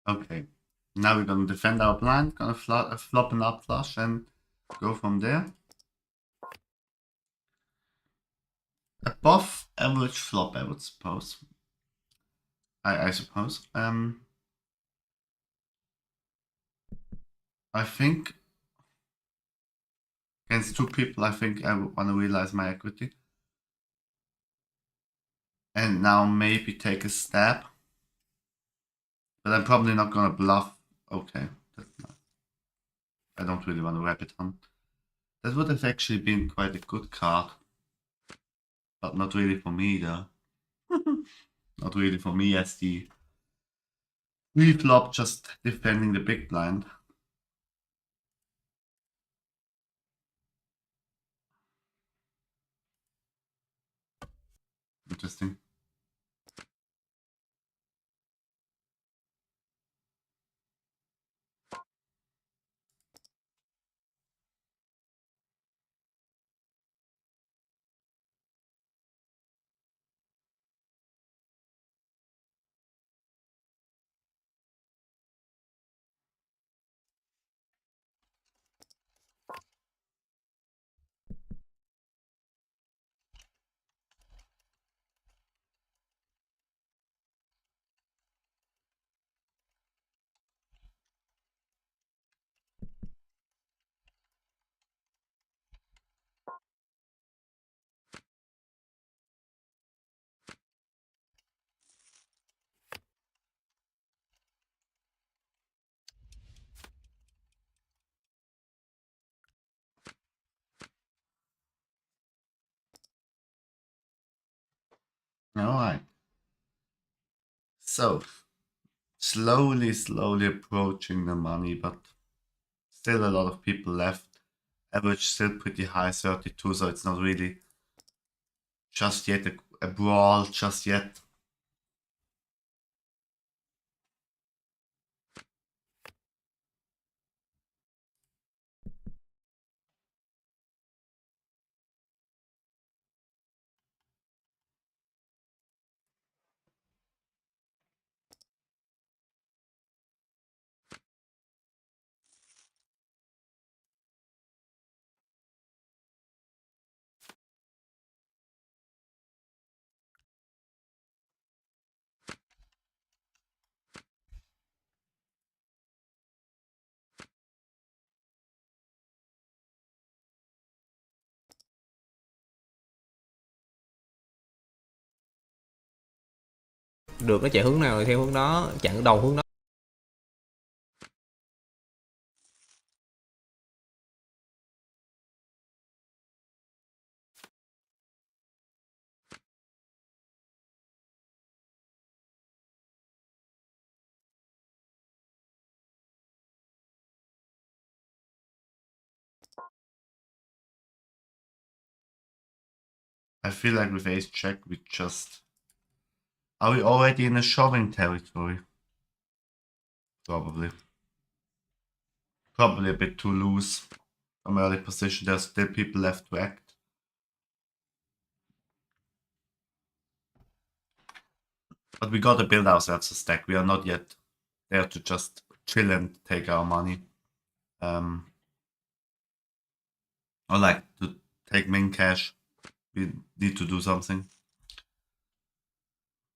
Okay. Now we're gonna defend our blind, gonna flop an up flush and go from there. Above average flop, I would suppose. I suppose. I think against two people, I think I want to realize my equity. And now maybe take a stab. But I'm probably not gonna bluff. Okay. I don't really want to rapid hunt. That would have actually been quite a good card. But not really for me though. Not really for me as the flop just defending the big blind. Interesting. Alright. So, slowly approaching the money, but still a lot of people left. Average still pretty high, 32, so it's not really just yet a brawl, just yet. Được nó chạy hướng nào thì theo hướng đó, chặn đầu hướng đó. I feel like with ace check, we just... Are we already in a shoving territory? Probably. Probably a bit too loose from early position. There's still people left to act. But we gotta build ourselves a stack. We are not yet there to just chill and take our money. Or like to take min cash. We need to do something.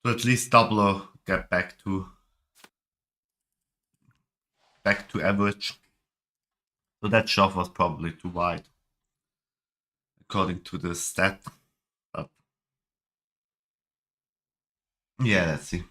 To at least double or get back to average. So that shove was probably too wide, according to the stat. But yeah, let's see.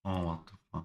Oh, what the fuck.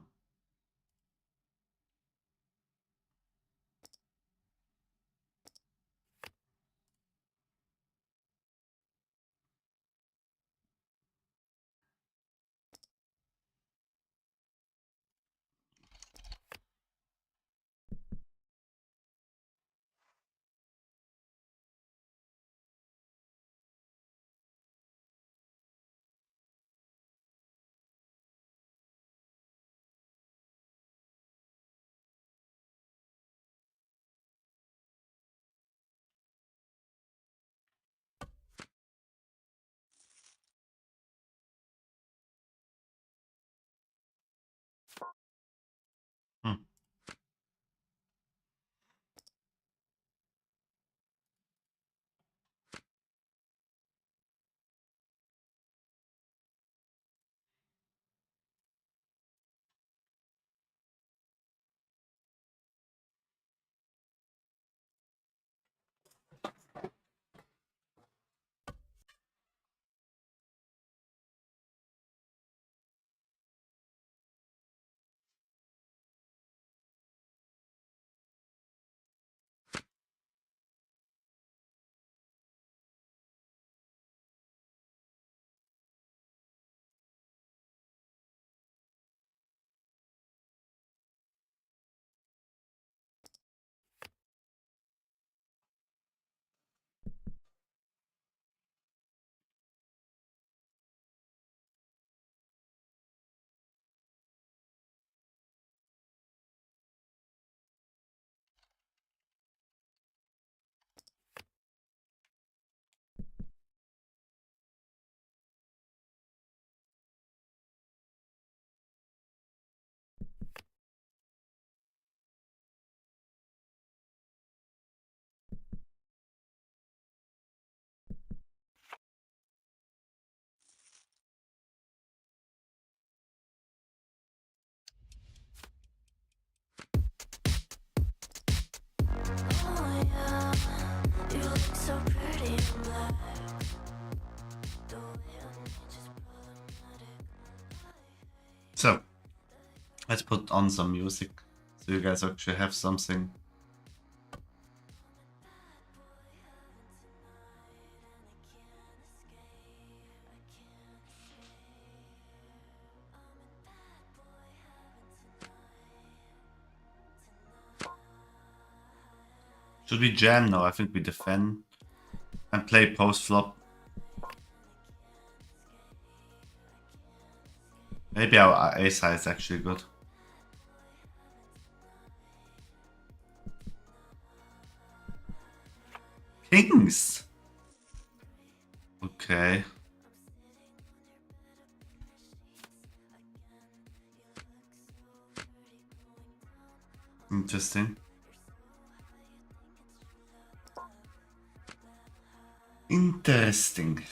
Let's put on some music so you guys actually have something. Should we jam? No, I think we defend and play post flop. Maybe our ace high is actually good. Kings! Okay. Interesting. Interesting.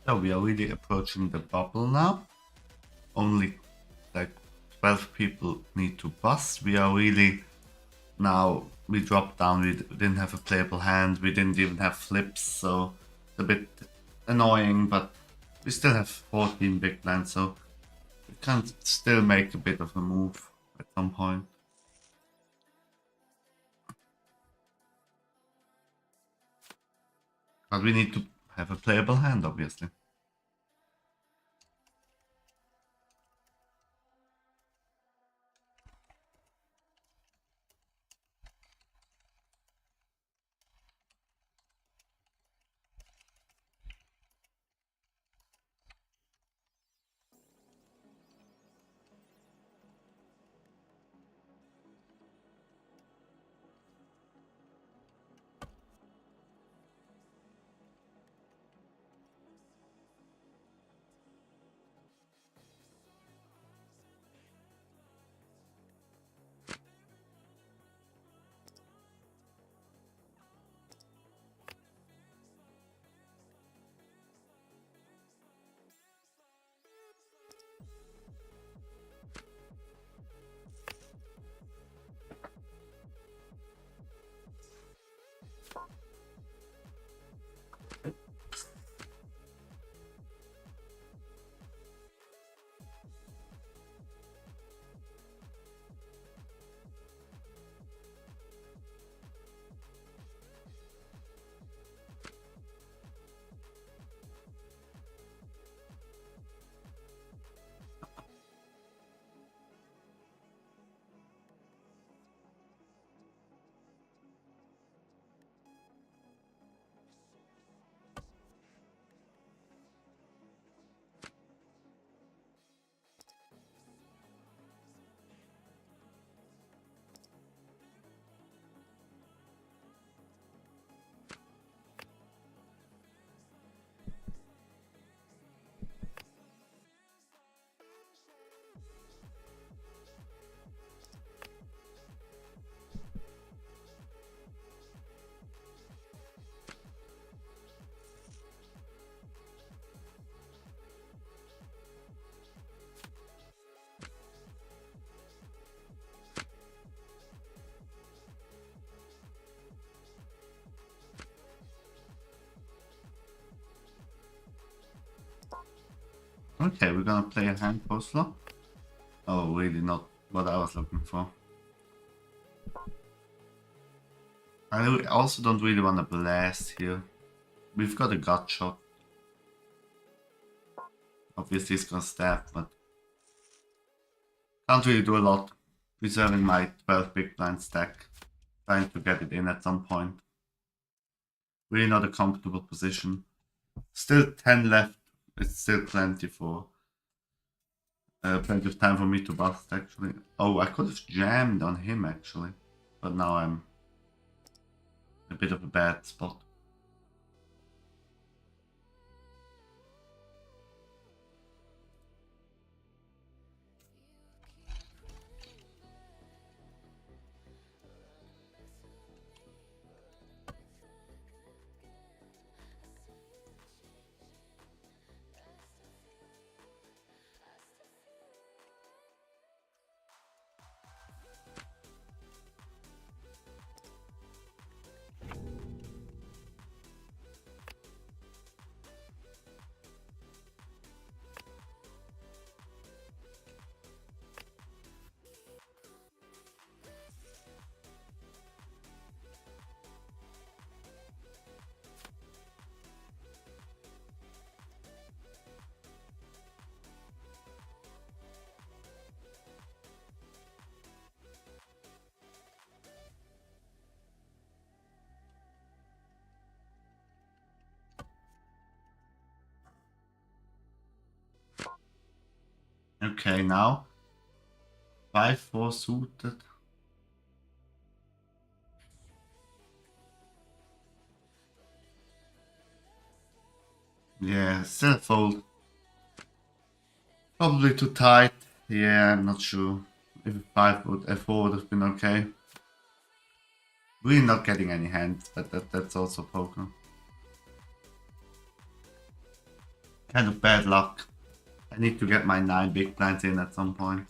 So we are really approaching the bubble now. Only like 12 people need to bust. We are really now, we dropped down, we didn't have a playable hand, we didn't even have flips, so it's a bit annoying, but we still have 14 big blinds, so we can still make a bit of a move at some point. But we need to have a playable hand, obviously. Okay, we're gonna play a hand post-flop. Oh, really not what I was looking for. I also don't really want to blast here. We've got a gut shot. Obviously it's gonna stab, but can't really do a lot. Preserving my 12 big blind stack. Trying to get it in at some point. Really not a comfortable position. Still 10 left. It's still plenty for plenty of time for me to bust actually. Oh, I could have jammed on him actually. But now I'm in a bit of a bad spot. Okay, now 5-4 suited. Yeah, still a fold. Probably too tight. Yeah, I'm not sure. If a 4 would have been okay. Really not getting any hands, but that's also poker. Kind of bad luck. I need to get my 9 big blinds in at some point.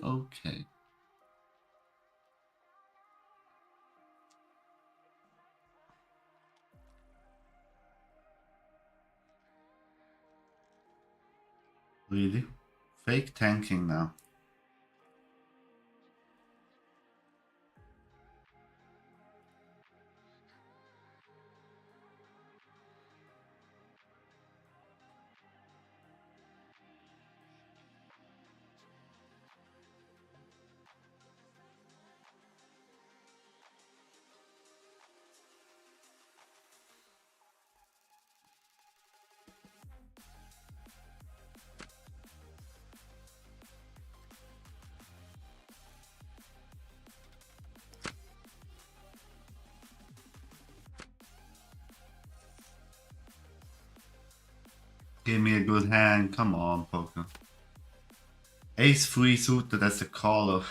Okay. Really? Fake tanking now. Give me a good hand. Come on, poker. Ace 3 suited as a caller.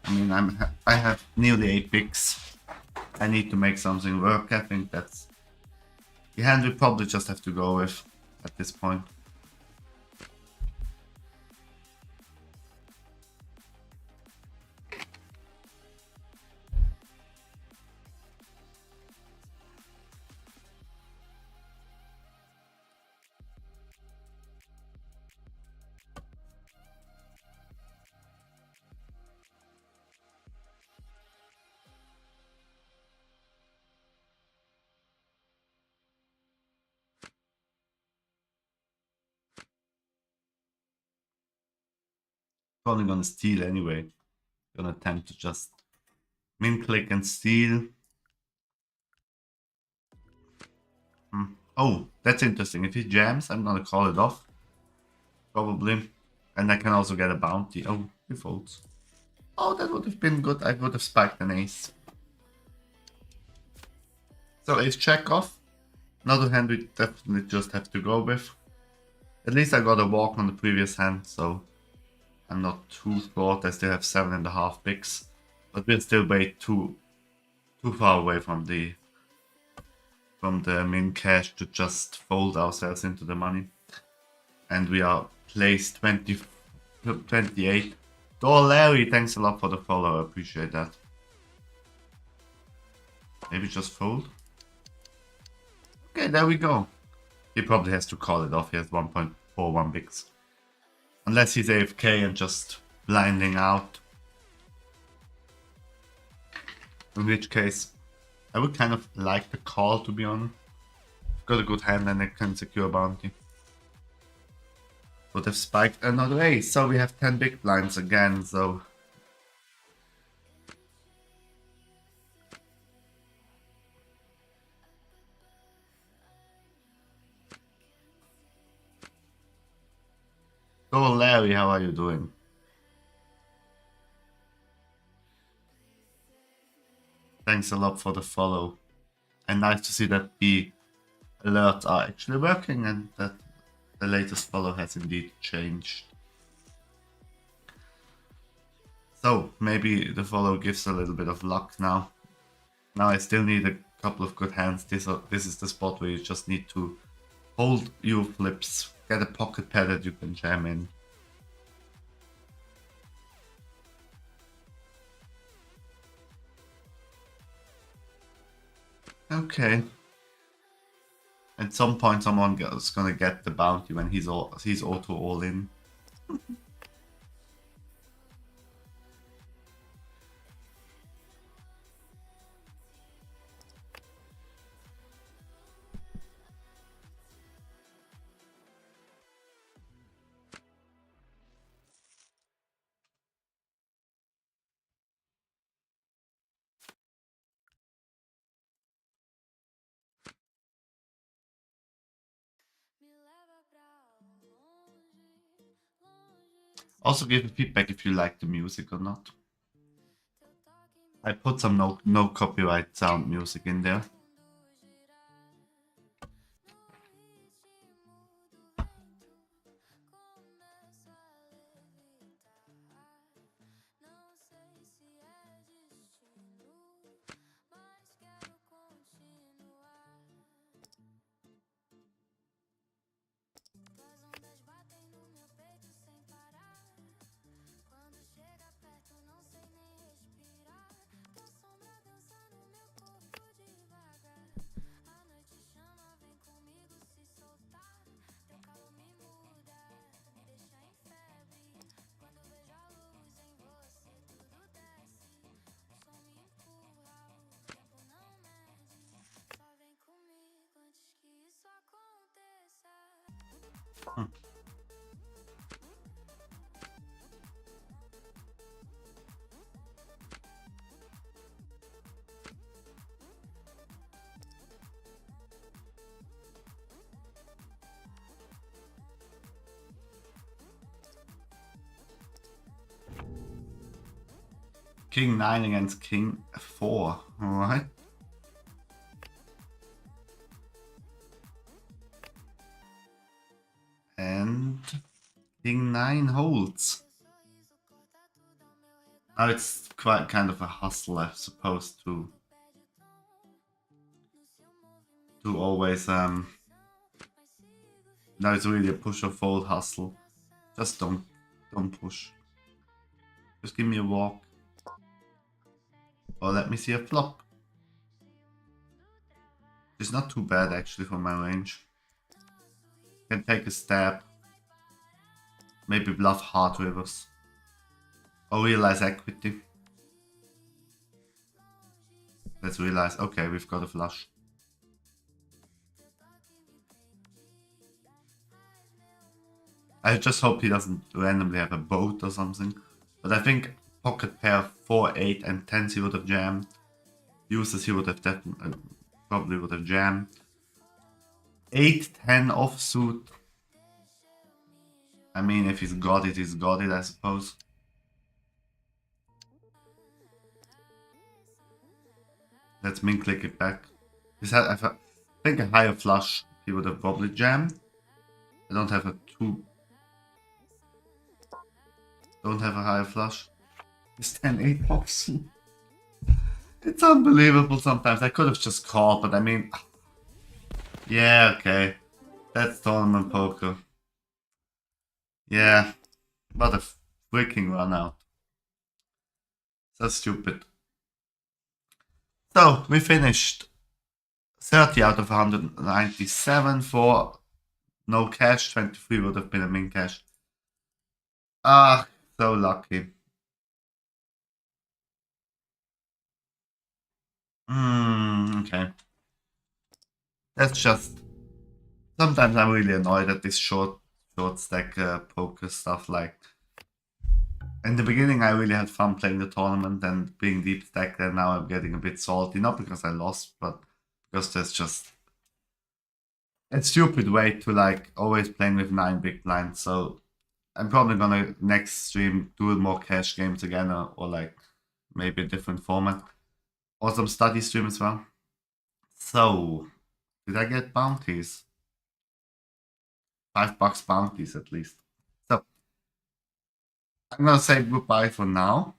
I mean, I have nearly 8 bigs. I need to make something work. I think that's the hand we probably just have to go with at this point. Probably gonna steal anyway. Gonna attempt to just min click and steal. Oh, that's interesting. If he jams, I'm gonna call it off. Probably. And I can also get a bounty. Oh, he folds. Oh, that would have been good. I would have spiked an ace. So ace check off. Another hand we definitely just have to go with. At least I got a walk on the previous hand, so I'm not too short. I still have 7.5 bigs. But we're still way too far away from the min cash to just fold ourselves into the money. And we are placed 28. Larry, thanks a lot for the follow. I appreciate that. Maybe just fold. Okay, there we go. He probably has to call it off. He has 1.41 bigs. Unless he's AFK and just blinding out. In which case, I would kind of like the call, to be honest. Got a good hand and I can secure bounty. Would have spiked another ace. So we have 10 big blinds again, so... Go Larry, how are you doing? Thanks a lot for the follow. And nice to see that the alerts are actually working and that the latest follow has indeed changed. So maybe the follow gives a little bit of luck now. Now I still need a couple of good hands. This is the spot where you just need to hold your flips, get a pocket pair that you can jam in. Okay. At some point someone is gonna get the bounty when he's auto all in. Also give a feedback if you like the music or not. I put some no copyright sound music in there. King 9 against King 4, alright. And King 9 holds. Now it's quite kind of a hustle, I suppose, to always now it's really a push or fold hustle. Just don't push. Just give me a walk. Or let me see a flop. It's not too bad actually for my range. Can take a stab. Maybe bluff hard rivers. Or realize equity. Let's realize, okay, we've got a flush. I just hope he doesn't randomly have a boat or something. But I think pocket pair 4, 8 and 10s he would have jammed. Uses he would have definitely probably would have jammed. 8, 10 offsuit. I mean, if he's got it, he's got it, I suppose. Let's min click it back. I think a higher flush he would have probably jammed. I don't have a higher flush. It's 10-8 pops. It's unbelievable sometimes. I could have just called, but I mean... Yeah, okay. That's tournament poker. Yeah. What a freaking run out. So stupid. So, we finished 30 out of 197 for no cash. 23 would have been a min cash. Ah, so lucky. Okay. That's just... Sometimes I'm really annoyed at this short stack poker stuff. Like, in the beginning I really had fun playing the tournament and being deep stacked, and now I'm getting a bit salty. Not because I lost, but because there's just a stupid way to like always playing with 9 big blinds. So I'm probably gonna next stream do more cash games again, or like maybe a different format, or some study stream as well. So, did I get bounties? $5 bounties at least. So, I'm gonna say goodbye for now.